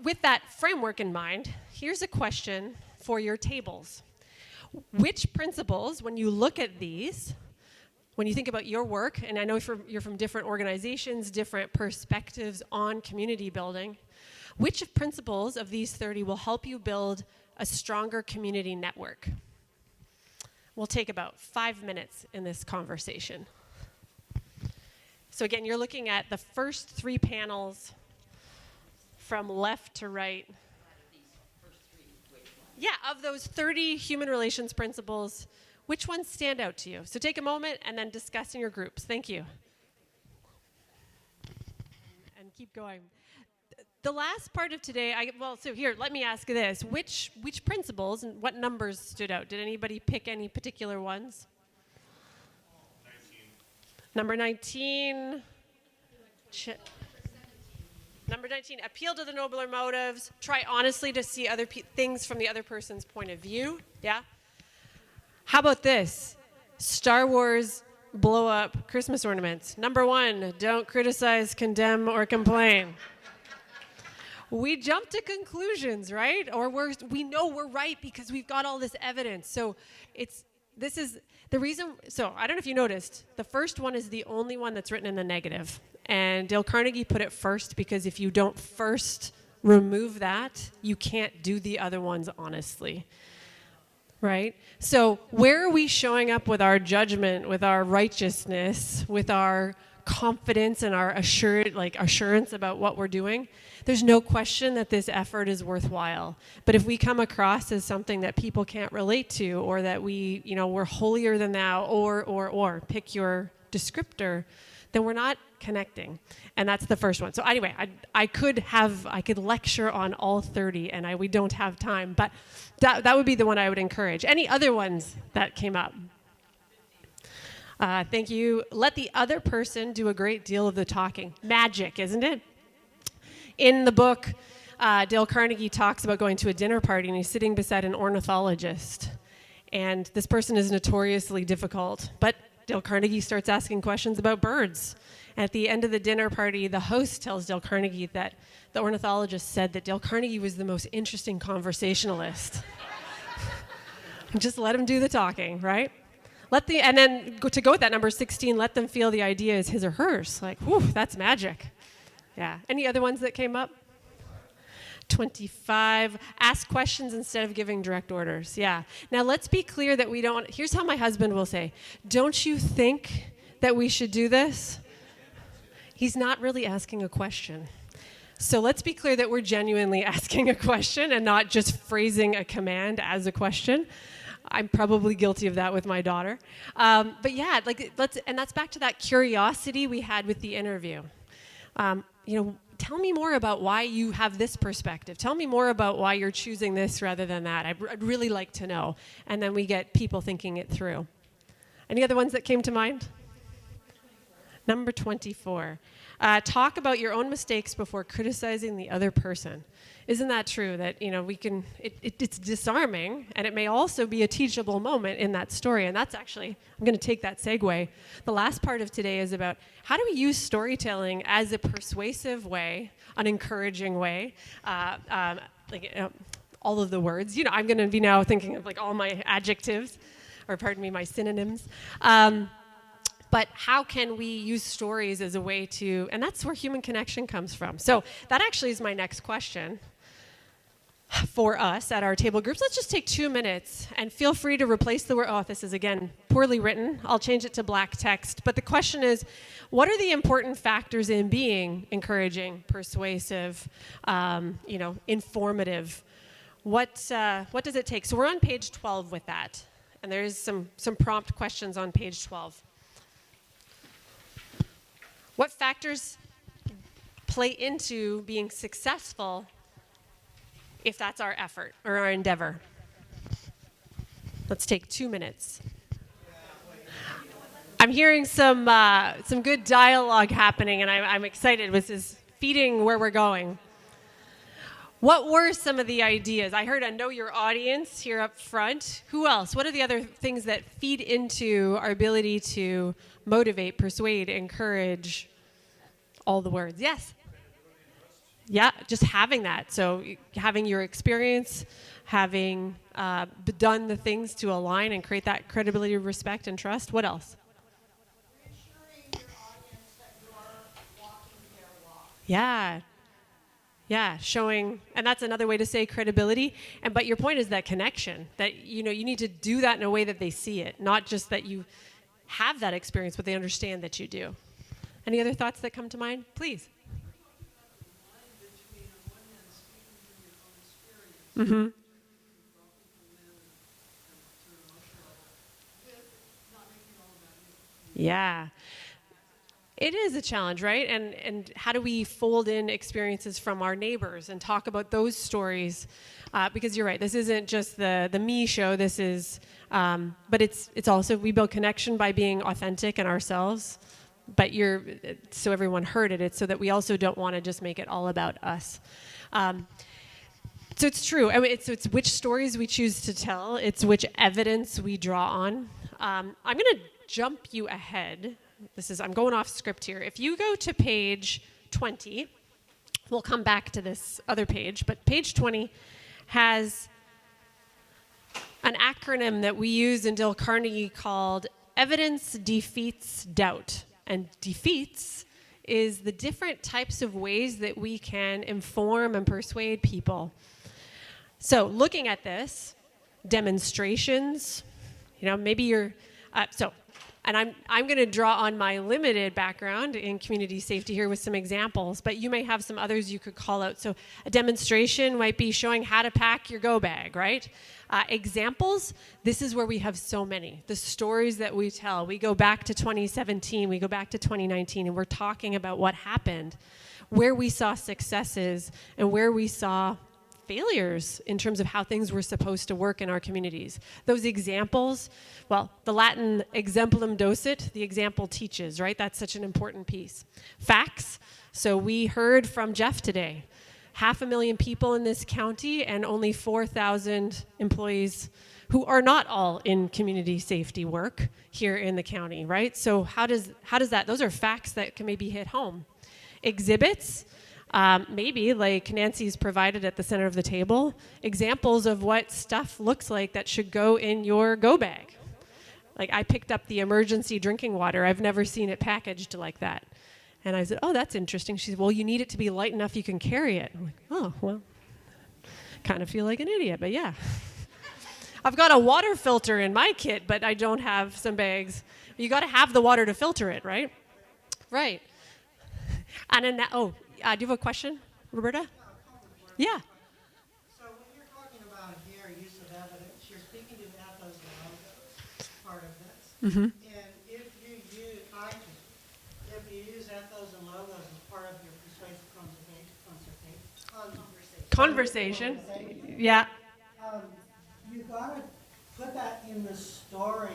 with that framework in mind, here's a question for your tables. Which principles, when you look at these, when you think about your work, and I know you're from different organizations, different perspectives on community building, which principles of these 30 will help you build a stronger community network? We'll take about 5 minutes in this conversation. So again, you're looking at the first 3 panels from left to right. Yeah, of those 30 human relations principles, which ones stand out to you? So take a moment and then discuss in your groups. Thank you. And keep going. The last part of today, so here, let me ask this. Which principles and what numbers stood out? Did anybody pick any particular ones? 19. Number 19. Number 19, appeal to the nobler motives. Try honestly to see other things from the other person's point of view. Yeah? How about this? Star Wars blow up Christmas ornaments. Number 1, don't criticize, condemn, or complain. We jump to conclusions, right? Or we know we're right because we've got all this evidence. So this is the reason. So I don't know if you noticed, the first one is the only one that's written in the negative. And Dale Carnegie put it first because if you don't first remove that, you can't do the other ones honestly. Right? So where are we showing up with our judgment, with our righteousness, with our confidence and our assurance about what we're doing? There's no question that this effort is worthwhile. But if we come across as something that people can't relate to, or that we're holier than thou, or pick your descriptor, then we're not connecting. And that's the first one. So anyway, I could lecture on all 30, and we don't have time, but that would be the one I would encourage. Any other ones that came up? Thank you. Let the other person do a great deal of the talking. Magic, isn't it? In the book, Dale Carnegie talks about going to a dinner party, and he's sitting beside an ornithologist. And this person is notoriously difficult, but Dale Carnegie starts asking questions about birds. At the end of the dinner party, the host tells Dale Carnegie that the ornithologist said that Dale Carnegie was the most interesting conversationalist. Just let him do the talking, right? And then to go with that number 16, let them feel the idea is his or hers. Like, whew, that's magic. Yeah. Any other ones that came up? 25, ask questions instead of giving direct orders. Yeah. Now let's be clear that here's how my husband will say, don't you think that we should do this? He's not really asking a question. So let's be clear that we're genuinely asking a question and not just phrasing a command as a question. I'm probably guilty of that with my daughter. But yeah, and that's back to that curiosity we had with the interview. Tell me more about why you have this perspective. Tell me more about why you're choosing this rather than that. I'd really like to know. And then we get people thinking it through. Any other ones that came to mind? Number 24. Talk about your own mistakes before criticizing the other person. Isn't that true that, it's disarming, and it may also be a teachable moment in that story. And that's actually, I'm going to take that segue. The last part of today is about how do we use storytelling as a persuasive way, an encouraging way, all of the words. I'm going to be now thinking of all my adjectives, or pardon me, my synonyms. But how can we use stories as a way to, and that's where human connection comes from. So that actually is my next question for us at our table groups. Let's just take 2 minutes and feel free to replace the word, this is again poorly written. I'll change it to black text. But the question is, what are the important factors in being encouraging, persuasive, informative? What does it take? So we're on page 12 with that. And there is some prompt questions on page 12. What factors play into being successful if that's our effort or our endeavor? Let's take 2 minutes. I'm hearing some good dialogue happening, and I'm excited. This is feeding where we're going. What were some of the ideas? I heard a know your audience here up front. Who else? What are the other things that feed into our ability to motivate, persuade, encourage, all the words? Yes? Yeah, just having that. So having your experience, having done the things to align and create that credibility, respect, and trust. What else? Reassuring your audience that you are walking their walk. Yeah, showing, and that's another way to say credibility. But your point is that connection, that you need to do that in a way that they see it, not just that you have that experience, but they understand that you do. Any other thoughts that come to mind? Please. Mm-hmm. Yeah. It is a challenge, right? And how do we fold in experiences from our neighbors and talk about those stories? Because you're right, this isn't just the me show. This is, but it's also, we build connection by being authentic and ourselves. But so everyone heard it. It's so that we also don't want to just make it all about us. So it's true. It's which stories we choose to tell. It's which evidence we draw on. I'm going to jump you ahead. I'm going off script here. If you go to page 20, we'll come back to this other page, but page 20 has an acronym that we use in Dale Carnegie called Evidence Defeats Doubt. And defeats is the different types of ways that we can inform and persuade people. So looking at this, demonstrations, maybe you're, And I'm going to draw on my limited background in community safety here with some examples, but you may have some others you could call out. So a demonstration might be showing how to pack your go bag, right? Examples, this is where we have so many. The stories that we tell, we go back to 2017, we go back to 2019, and we're talking about what happened, where we saw successes and where we saw failures in terms of how things were supposed to work in our communities. Those examples, well, the Latin exemplum docet, the example teaches, right? That's such an important piece. Facts, so we heard from Jeff today. 500,000 people in this county and only 4,000 employees who are not all in community safety work here in the county, right? So how does that, those are facts that can maybe hit home. Exhibits, maybe like Nancy's provided at the center of the table, examples of what stuff looks like that should go in your go bag. Like I picked up the emergency drinking water. I've never seen it packaged like that. And I said, oh, that's interesting. She said, well, you need it to be light enough you can carry it. I'm like, oh, well, kind of feel like an idiot, but yeah. I've got a water filter in my kit, but I don't have some bags. You got to have the water to filter it, right? Right. And then, do you have a question, Roberta? Yeah. So when you're talking about here, use of evidence, you're speaking to ethos and logos, part of this. Mm-hmm. And if you use ethos and logos as part of your persuasive Conversation. Yeah. You gotta put that in the story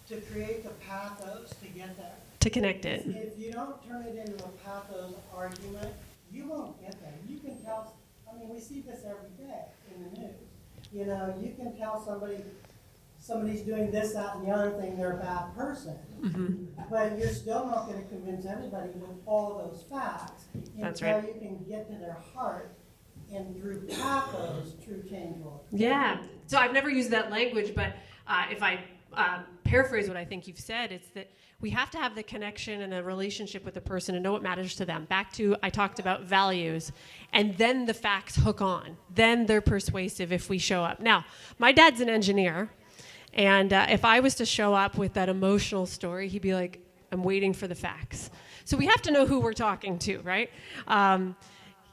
to create the pathos to get there. To connect it. If you don't turn it into a pathos argument, you won't get there. You can tell, I mean, we see this every day in the news. You know, you can tell somebody's doing this, that, and the other thing, they're a bad person. Mm-hmm. But you're still not going to convince everybody with all of those facts That's until right. you can get to their heart, and through pathos, true change will occur. Yeah. So I've never used that language, but if I paraphrase what I think you've said, it's that we have to have the connection and the relationship with the person and know what matters to them. Back to, I talked about values, and then the facts hook on. Then they're persuasive if we show up. Now, my dad's an engineer, and if I was to show up with that emotional story, he'd be like, I'm waiting for the facts. So we have to know who we're talking to, right?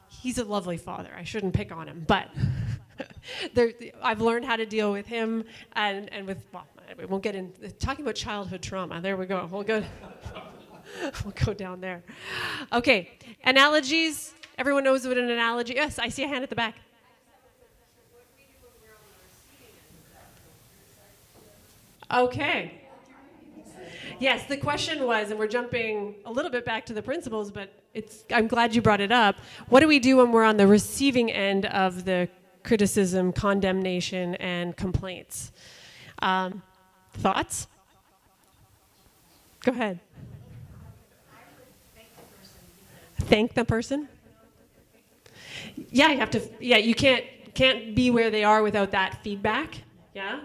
He's a lovely father. I shouldn't pick on him, but I've learned how to deal with him and with, well, we won't get in, talking about childhood trauma. There we go. We'll go down there. Okay, analogies. Everyone knows what an analogy. Yes, I see a hand at the back. Okay. Yes, the question was, and we're jumping a little bit back to the principles, but I'm glad you brought it up. What do we do when we're on the receiving end of the criticism, condemnation, and complaints? Thoughts? Go ahead. Thank the person? Yeah, you have to. Yeah, you can't be where they are without that feedback. Yeah.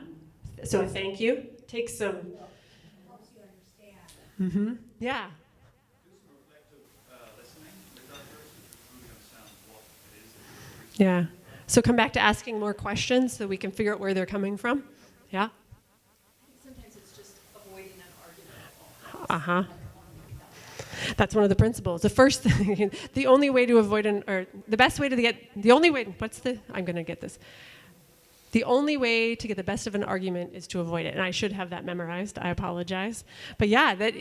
So a thank you. Take some. Helps you understand. Mm-hmm. Yeah. Yeah. So come back to asking more questions so we can figure out where they're coming from. Yeah. Sometimes it's just avoiding an argument. Uh-huh. That's one of the principles. The first thing, the only way to avoid the best way to get, the only way, I'm going to get this. The only way to get the best of an argument is to avoid it. And I should have that memorized. I apologize. But yeah, that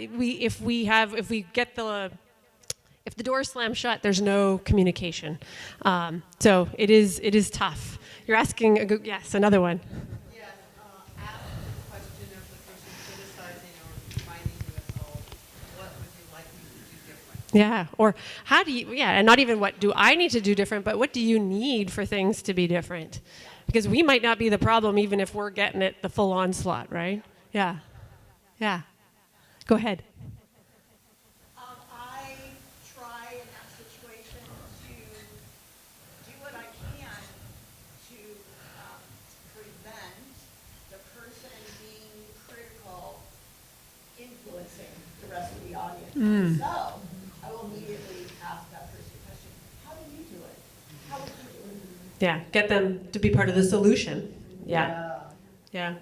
if the door slams shut, there's no communication. So it is tough. You're asking, another one. Yes, ask the question of the person criticizing or reminding you of, what would you like me to do different? Yeah, or how do you, and not even what do I need to do different, but what do you need for things to be different? Because we might not be the problem even if we're getting it the full onslaught, right? Yeah. Yeah. Go ahead. I try in that situation to do what I can to prevent the person being critical influencing the rest of the audience. So I will immediately ask that person a question. How do you do it? How would you do it? Yeah, get them to be part of the solution. Yeah. Yeah.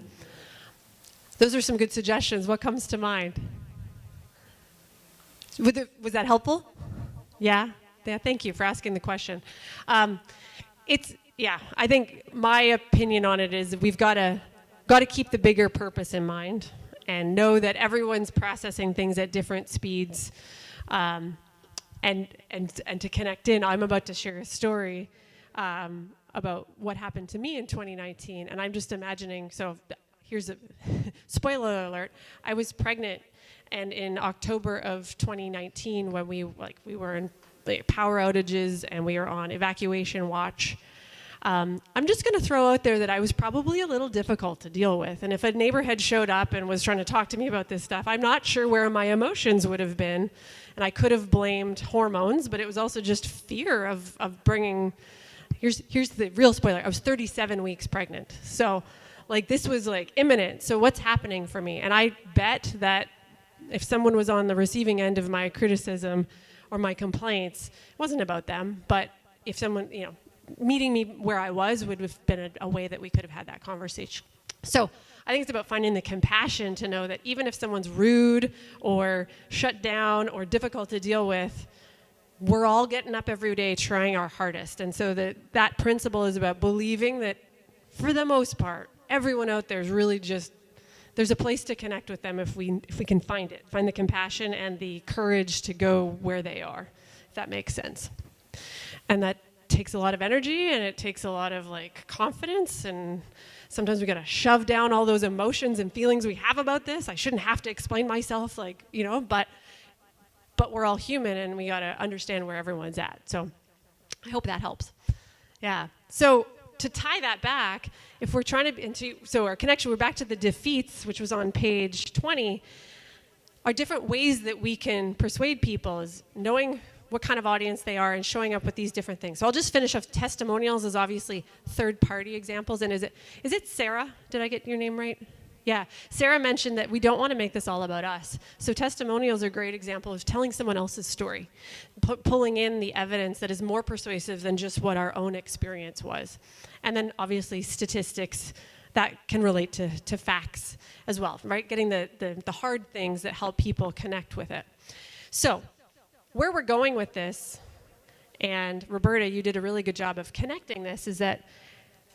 Those are some good suggestions. What comes to mind? Was that helpful? Yeah? Yeah, thank you for asking the question. I think my opinion on it is we've got to keep the bigger purpose in mind and know that everyone's processing things at different speeds, and to connect in. I'm about to share a story about what happened to me in 2019, and I'm just imagining, so here's a spoiler alert, I was pregnant, and in October of 2019, when we were in power outages and we were on evacuation watch, I'm just going to throw out there that I was probably a little difficult to deal with. And if a neighbor had showed up and was trying to talk to me about this stuff, I'm not sure where my emotions would have been. And I could have blamed hormones, but it was also just fear of bringing, here's the real spoiler, I was 37 weeks pregnant. So this was imminent. So what's happening for me? And I bet that if someone was on the receiving end of my criticism or my complaints, it wasn't about them, but if someone, meeting me where I was would have been a way that we could have had that conversation. So I think it's about finding the compassion to know that even if someone's rude or shut down or difficult to deal with, we're all getting up every day trying our hardest. And so that principle is about believing that for the most part, everyone out there is really just, there's a place to connect with them if we can find it, find the compassion and the courage to go where they are, if that makes sense. And that takes a lot of energy, and it takes a lot of confidence, and sometimes we got to shove down all those emotions and feelings we have about this. I shouldn't have to explain myself, but we're all human, and we got to understand where everyone's at. So I hope that helps. Yeah. So to tie that back, if we're trying to, so our connection, we're back to the defeats, which was on page 20, are different ways that we can persuade people is knowing what kind of audience they are and showing up with these different things. So I'll just finish off. Testimonials is obviously third-party examples. And is it Sarah? Did I get your name right? Yeah. Sarah mentioned that we don't want to make this all about us. So testimonials are a great example of telling someone else's story, pulling in the evidence that is more persuasive than just what our own experience was. And then obviously statistics that can relate to facts as well, right? Getting the hard things that help people connect with it. So where we're going with this, and Roberta, you did a really good job of connecting this, is that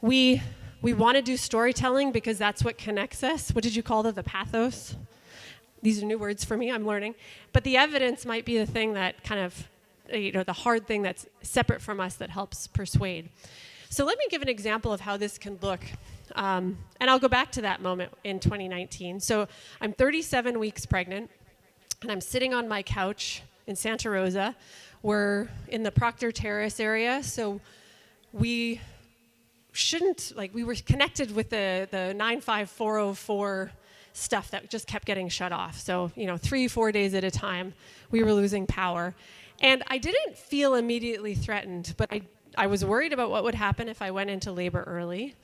we want to do storytelling because that's what connects us. What did you call it? The pathos? These are new words for me, I'm learning. But the evidence might be the thing that kind of, the hard thing that's separate from us that helps persuade. So let me give an example of how this can look. And I'll go back to that moment in 2019. So I'm 37 weeks pregnant, and I'm sitting on my couch in Santa Rosa. We're in the Proctor Terrace area, so we were connected with the 95404 stuff that just kept getting shut off. So, 3-4 days at a time, we were losing power. And I didn't feel immediately threatened, but I was worried about what would happen if I went into labor early,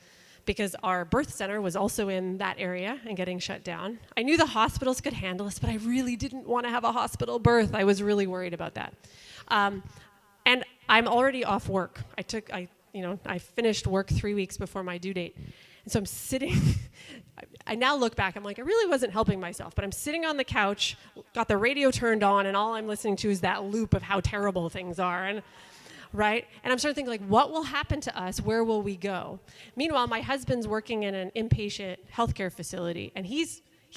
because our birth center was also in that area and getting shut down. I knew the hospitals could handle us, but I really didn't want to have a hospital birth. I was really worried about that. And I'm already off work. I finished work 3 weeks before my due date. And so I'm sitting, I now look back, I'm like, I really wasn't helping myself, but I'm sitting on the couch, got the radio turned on, and all I'm listening to is that loop of how terrible things are. And right? And I'm starting to think, what will happen to us? Where will we go? Meanwhile, my husband's working in an inpatient healthcare facility, and he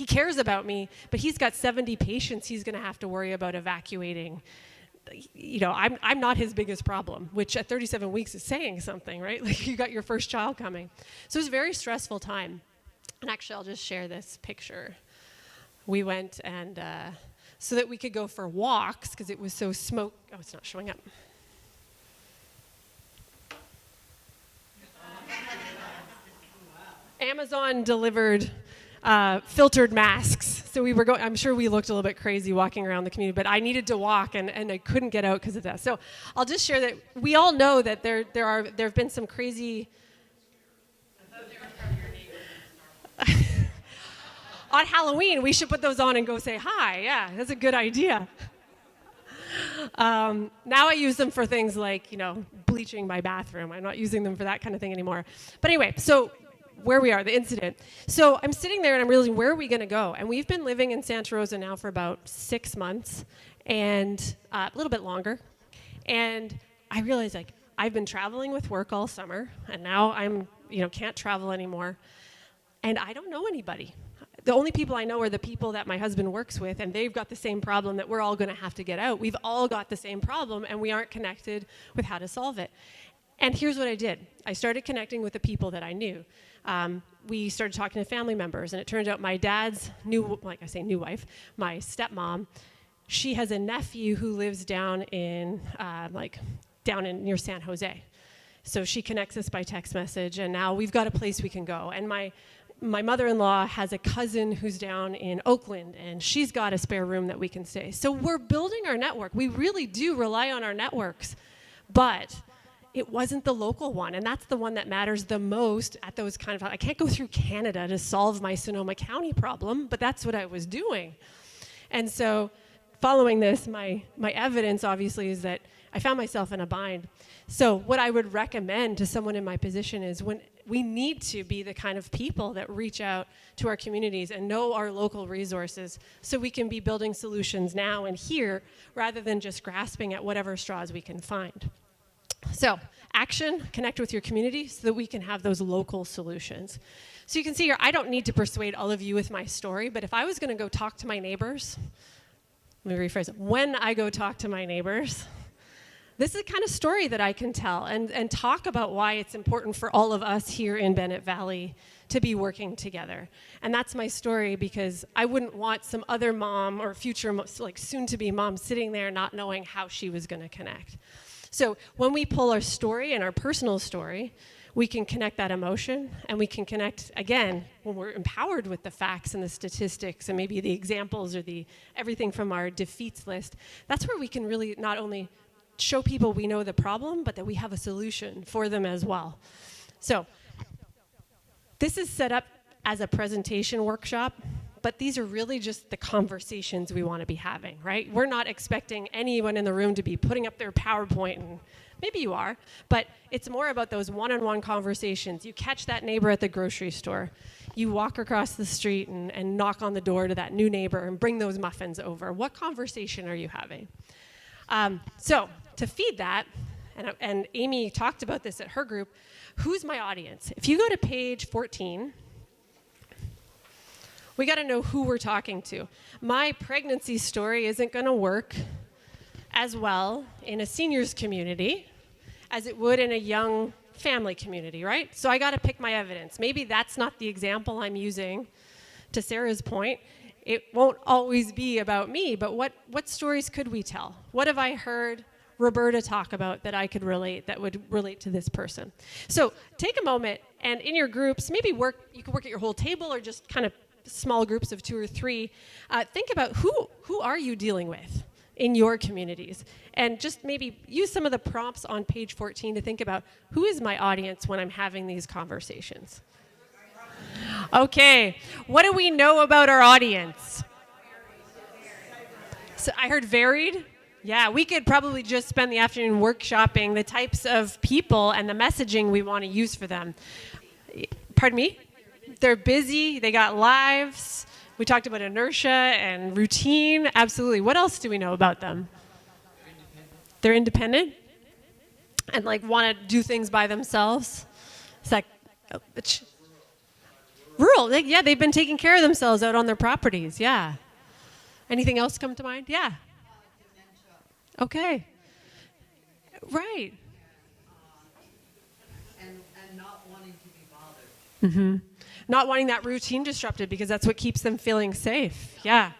cares about me, but he's got 70 patients he's going to have to worry about evacuating. I'm not his biggest problem, which at 37 weeks is saying something, right? You got your first child coming. So it was a very stressful time. And actually, I'll just share this picture. We went and so that we could go for walks, because it was so smoke. Oh, it's not showing up. Amazon delivered filtered masks. So we were going, I'm sure we looked a little bit crazy walking around the community, but I needed to walk and I couldn't get out because of that. So I'll just share that we all know that there have been some crazy. I thought they were from your neighbors. On Halloween, we should put those on and go say hi. Yeah, that's a good idea. Now I use them for things like, bleaching my bathroom. I'm not using them for that kind of thing anymore. But anyway, so where we are, the incident. So I'm sitting there and I'm realizing, where are we going to go? And we've been living in Santa Rosa now for about 6 months and a little bit longer. And I realized, like, I've been traveling with work all summer, and now I'm, can't travel anymore. And I don't know anybody. The only people I know are the people that my husband works with, and they've got the same problem that we're all going to have to get out. We've all got the same problem, and we aren't connected with how to solve it. And here's what I did. I started connecting with the people that I knew. We started talking to family members, and it turns out my dad's new wife, my stepmom, she has a nephew who lives down in near San Jose. So she connects us by text message, and now we've got a place we can go. And my mother-in-law has a cousin who's down in Oakland, and she's got a spare room that we can stay. So we're building our network. We really do rely on our networks, but it wasn't the local one, and that's the one that matters the most at those kind of, I can't go through Canada to solve my Sonoma County problem, but that's what I was doing. And so following this, my evidence obviously is that I found myself in a bind. So what I would recommend to someone in my position is, when we need to be the kind of people that reach out to our communities and know our local resources so we can be building solutions now and here rather than just grasping at whatever straws we can find. So action, connect with your community so that we can have those local solutions. So you can see here, I don't need to persuade all of you with my story, but if I was going to go talk to my neighbors, let me rephrase it, when I go talk to my neighbors, this is the kind of story that I can tell and talk about why it's important for all of us here in Bennett Valley to be working together. And that's my story, because I wouldn't want some other mom or future, like soon-to-be mom, sitting there not knowing how she was going to connect. So when we pull our story and our personal story, we can connect that emotion, and we can connect, again, when we're empowered with the facts and the statistics and maybe the examples or everything from our defeats list. That's where we can really not only show people we know the problem, but that we have a solution for them as well. So this is set up as a presentation workshop, but these are really just the conversations we want to be having, right? We're not expecting anyone in the room to be putting up their PowerPoint, and maybe you are, but it's more about those one-on-one conversations. You catch that neighbor at the grocery store. You walk across the street and knock on the door to that new neighbor and bring those muffins over. What conversation are you having? So to feed that, and Amy talked about this at her group, who's my audience? If you go to page 14, we got to know who we're talking to. My pregnancy story isn't going to work as well in a seniors community as it would in a young family community, right? So I got to pick my evidence. Maybe that's not the example I'm using. To Sarah's point, it won't always be about me, but what stories could we tell? What have I heard Roberta talk about that I could relate, that would relate to this person? So take a moment, and in your groups, maybe you can work at your whole table or just kind of small groups of 2 or 3. Think about who are you dealing with in your communities, and just maybe use some of the prompts on page 14 to think about, who is my audience when I'm having these conversations? Okay, what do we know about our audience? So I heard varied. Yeah, we could probably just spend the afternoon workshopping the types of people and the messaging we want to use for them. Pardon me? They're busy, they got lives. We talked about inertia and routine. Absolutely. What else do we know about them? They're independent and like want to do things by themselves. It's like rural. They've been taking care of themselves out on their properties. Yeah. Anything else come to mind? Yeah. Okay. Right. And not wanting to be bothered. Mm-hmm. Not wanting that routine disrupted, because that's what keeps them feeling safe. Yeah.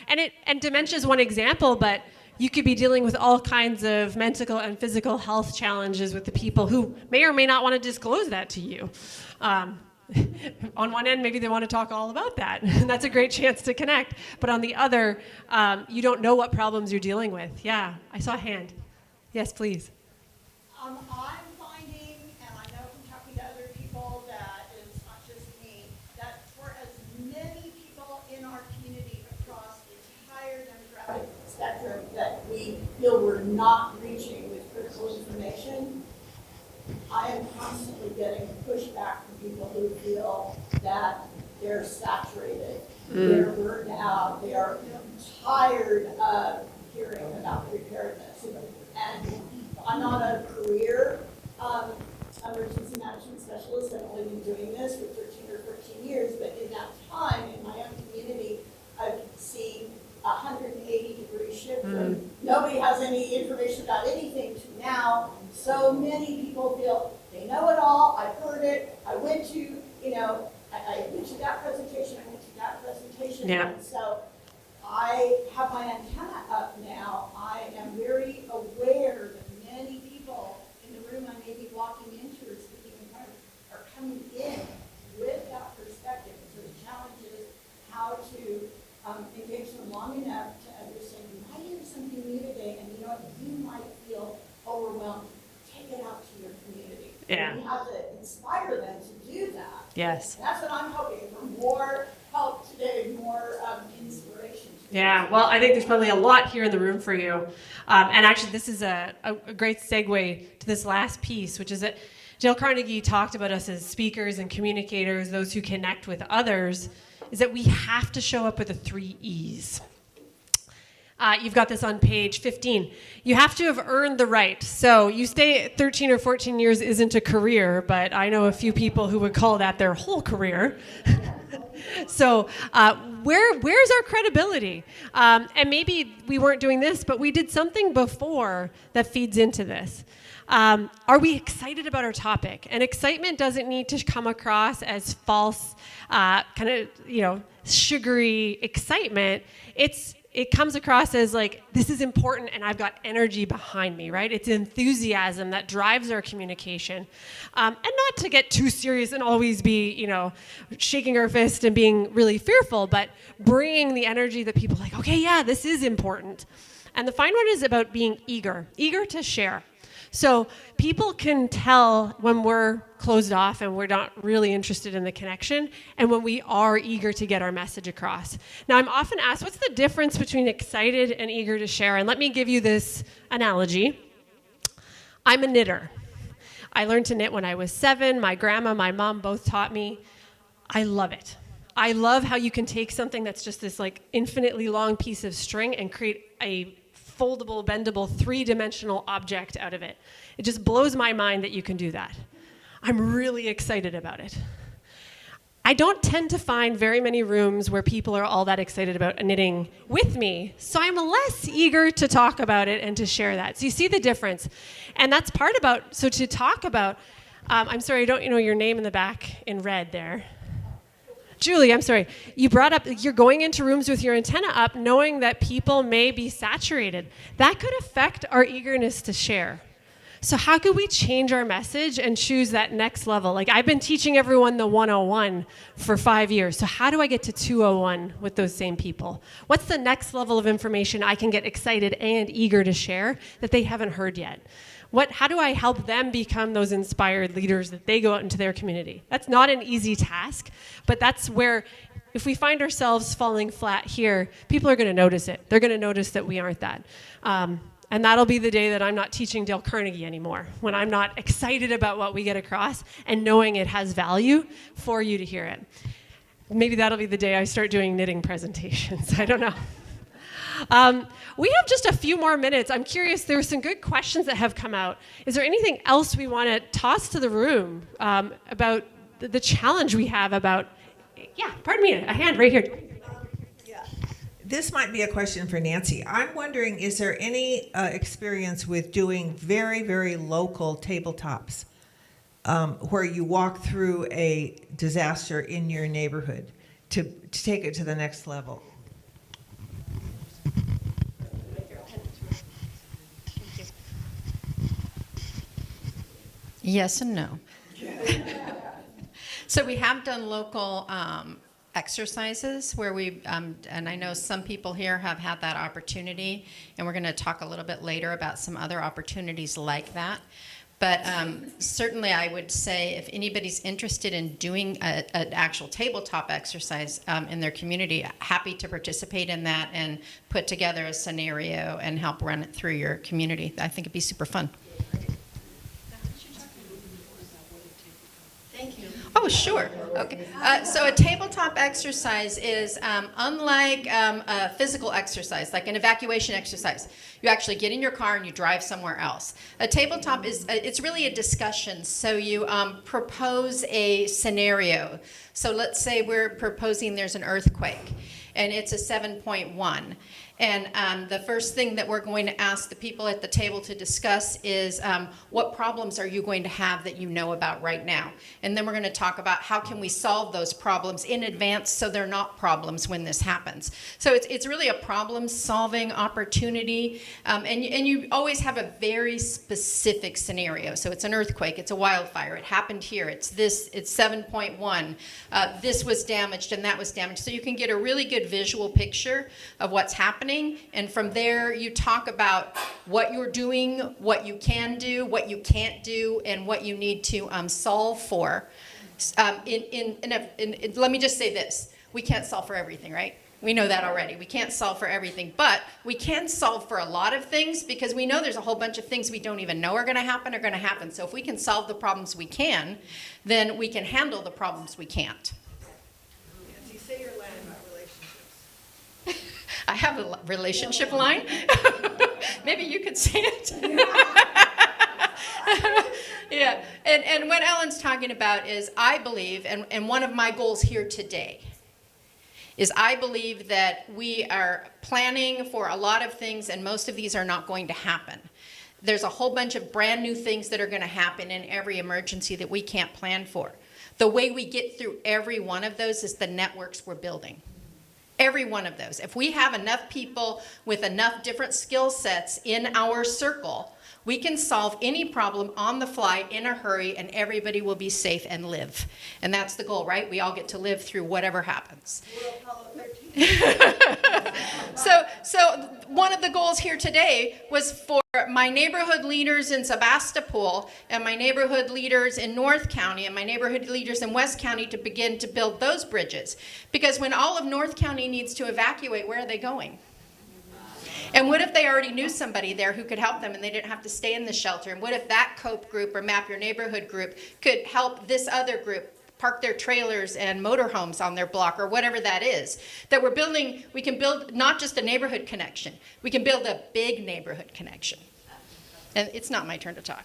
And dementia is one example, but you could be dealing with all kinds of mental and physical health challenges with the people who may or may not want to disclose that to you. On one end, maybe they want to talk all about that. That's a great chance to connect. But on the other, you don't know what problems you're dealing with. Yeah, I saw a hand. Yes, please. I'm finding, and I know from talking to other people, that it's not just me, that for as many people in our community across the entire demographic spectrum that we feel we're not reaching with critical information, I am constantly getting pushback from people who feel that they're saturated, they're burned out, they are tired of hearing about preparedness. And I'm not a career emergency management specialist. I've only been doing this for 13 or 14 years, but in that time, in my own community, I've seen a 180-degree shift from nobody has any information about anything to now so many people feel they know it all, I've heard it, I went to, I went to that presentation, I went to that presentation. Yeah. And so I have my antenna up now. I am very aware that many people in the room I may be walking into or speaking in front of are coming in with that perspective. So the challenge is how to engage them long enough to understand you might hear something new today, and you know what, you might feel overwhelmed. Take it out to your community. Yeah. And you have to inspire them to do that. Yes. And that's what I'm hoping for, more help today, more inspiration. Yeah, well, I think there's probably a lot here in the room for you. And actually, this is a great segue to this last piece, which is that Dale Carnegie talked about us as speakers and communicators, those who connect with others, is that we have to show up with the 3 E's. You've got this on page 15. You have to have earned the right. So you stay 13 or 14 years isn't a career, but I know a few people who would call that their whole career. So where's our credibility? And maybe we weren't doing this, but we did something before that feeds into this. Are we excited about our topic? And excitement doesn't need to come across as false, sugary excitement. It comes across as like, this is important and I've got energy behind me, right? It's enthusiasm that drives our communication. And not to get too serious and always be, shaking our fist and being really fearful, but bringing the energy that people are like, okay, yeah, this is important. And the final one is about being eager to share. So people can tell when we're closed off and we're not really interested in the connection, and when we are eager to get our message across. Now, I'm often asked, what's the difference between excited and eager to share? And let me give you this analogy. I'm a knitter. I learned to knit when I was 7. My grandma, my mom both taught me. I love it. I love how you can take something that's just this like infinitely long piece of string and create a foldable, bendable, 3-dimensional object out of it. It just blows my mind that you can do that. I'm really excited about it. I don't tend to find very many rooms where people are all that excited about knitting with me, so I'm less eager to talk about it and to share that. So you see the difference. And that's part about, so to talk about, I'm sorry, I don't know your name in the back in red there. Julie, I'm sorry. You brought up you're going into rooms with your antenna up knowing that people may be saturated. That could affect our eagerness to share. So how could we change our message and choose that next level? Like I've been teaching everyone the 101 for 5 years. So how do I get to 201 with those same people? What's the next level of information I can get excited and eager to share that they haven't heard yet? How do I help them become those inspired leaders that they go out into their community? That's not an easy task, but that's where if we find ourselves falling flat here, people are going to notice it. They're going to notice that we aren't that. And that'll be the day that I'm not teaching Dale Carnegie anymore, when I'm not excited about what we get across and knowing it has value for you to hear it. Maybe that'll be the day I start doing knitting presentations. I don't know. We have just a few more minutes. I'm curious, there were some good questions that have come out. Is there anything else we want to toss to the room about the challenge we have about, yeah, pardon me, a hand right here. This might be a question for Nancy. I'm wondering, is there any experience with doing very, very local tabletops where you walk through a disaster in your neighborhood to take it to the next level? Yes and no. So we have done local exercises where we, and I know some people here have had that opportunity, and we're going to talk a little bit later about some other opportunities like that. But certainly I would say if anybody's interested in doing an actual tabletop exercise in their community, happy to participate in that and put together a scenario and help run it through your community. I think it'd be super fun. Thank you. Oh, Oh, sure. Okay. So a tabletop exercise is unlike a physical exercise, like an evacuation exercise. You actually get in your car and you drive somewhere else. A tabletop is, it's really a discussion. So you propose a scenario. So let's say we're proposing there's an earthquake and it's a 7.1. And the first thing that we're going to ask the people at the table to discuss is what problems are you going to have that you know about right now? And then we're going to talk about how can we solve those problems in advance so they're not problems when this happens. So it's really a problem-solving opportunity. And you always have a very specific scenario. So it's an earthquake, it's a wildfire, it happened here, it's 7.1, this was damaged and that was damaged. So you can get a really good visual picture of what's happening. And from there, you talk about what you're doing, what you can do, what you can't do, and what you need to solve for. Let me just say this. We can't solve for everything, right? We know that already. We can't solve for everything, but we can solve for a lot of things because we know there's a whole bunch of things we don't even know are going to happen. So if we can solve the problems we can, then we can handle the problems we can't. Nancy, say your line about relationships. I have a relationship line. Maybe you could say it. Yeah, and what Ellen's talking about is I believe, and one of my goals here today, is I believe that we are planning for a lot of things and most of these are not going to happen. There's a whole bunch of brand new things that are going to happen in every emergency that we can't plan for. The way we get through every one of those is the networks we're building. Every one of those. If we have enough people with enough different skill sets in our circle, we can solve any problem on the fly in a hurry and everybody will be safe and live. And that's the goal, right? We all get to live through whatever happens. So one of the goals here today was for my neighborhood leaders in Sebastopol and my neighborhood leaders in North County and my neighborhood leaders in West County to begin to build those bridges. Because when all of North County needs to evacuate, where are they going? And what if they already knew somebody there who could help them and they didn't have to stay in the shelter? And what if that COPE group or Map Your Neighborhood group could help this other group park their trailers and motorhomes on their block or whatever that is? That we're building, we can build not just a neighborhood connection, we can build a big neighborhood connection. And it's not my turn to talk.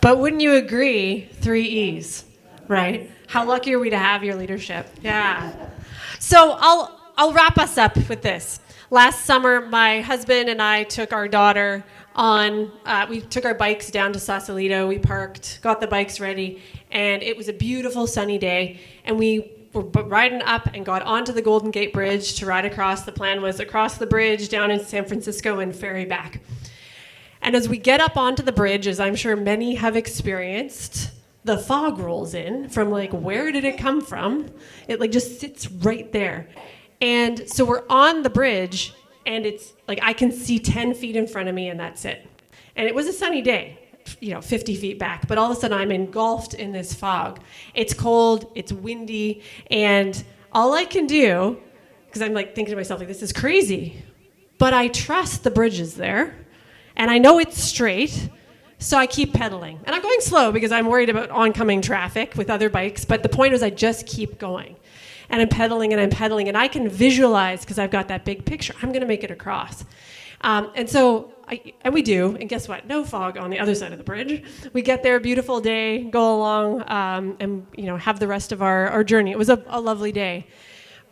But wouldn't you agree, 3 E's, right? How lucky are we to have your leadership? Yeah. So I'll wrap us up with this. Last summer, my husband and I took our daughter on, we took our bikes down to Sausalito. We parked, got the bikes ready, and it was a beautiful sunny day. And we were riding up and got onto the Golden Gate Bridge to ride across. The plan was across the bridge down in San Francisco and ferry back. And as we get up onto the bridge, as I'm sure many have experienced, the fog rolls in from like, where did it come from? It like just sits right there. And so we're on the bridge, and it's like I can see 10 feet in front of me, and that's it. And it was a sunny day, 50 feet back, but all of a sudden I'm engulfed in this fog. It's cold, it's windy, and all I can do, because I'm like thinking to myself, like, this is crazy, but I trust the bridge is there, and I know it's straight, so I keep pedaling. And I'm going slow because I'm worried about oncoming traffic with other bikes, but the point is I just keep going. And I'm pedaling, and I can visualize, because I've got that big picture, I'm going to make it across. And so, and we do, and guess what? No fog on the other side of the bridge. We get there, beautiful day, go along, and have the rest of our journey. It was a lovely day.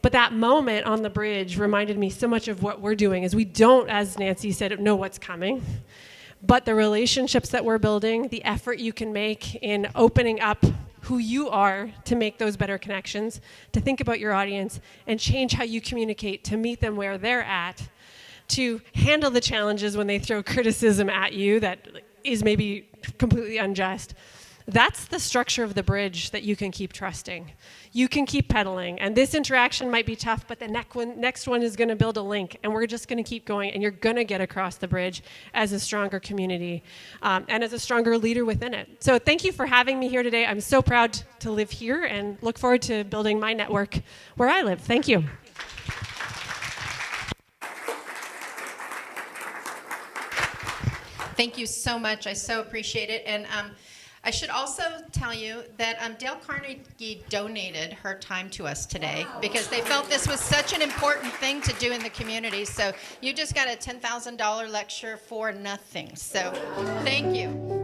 But that moment on the bridge reminded me so much of what we're doing, is we don't, as Nancy said, know what's coming. But the relationships that we're building, the effort you can make in opening up who you are to make those better connections, to think about your audience and change how you communicate to meet them where they're at, to handle the challenges when they throw criticism at you that is maybe completely unjust. That's the structure of the bridge that you can keep trusting. You can keep pedaling, and this interaction might be tough, but the next one is going to build a link, and we're just going to keep going, and you're going to get across the bridge as a stronger community and as a stronger leader within it. So thank you for having me here today. I'm so proud to live here and look forward to building my network where I live. Thank you. Thank you so much. I so appreciate it. And I should also tell you that Dale Carnegie donated her time to us today because they felt this was such an important thing to do in the community. So you just got a $10,000 lecture for nothing. So thank you.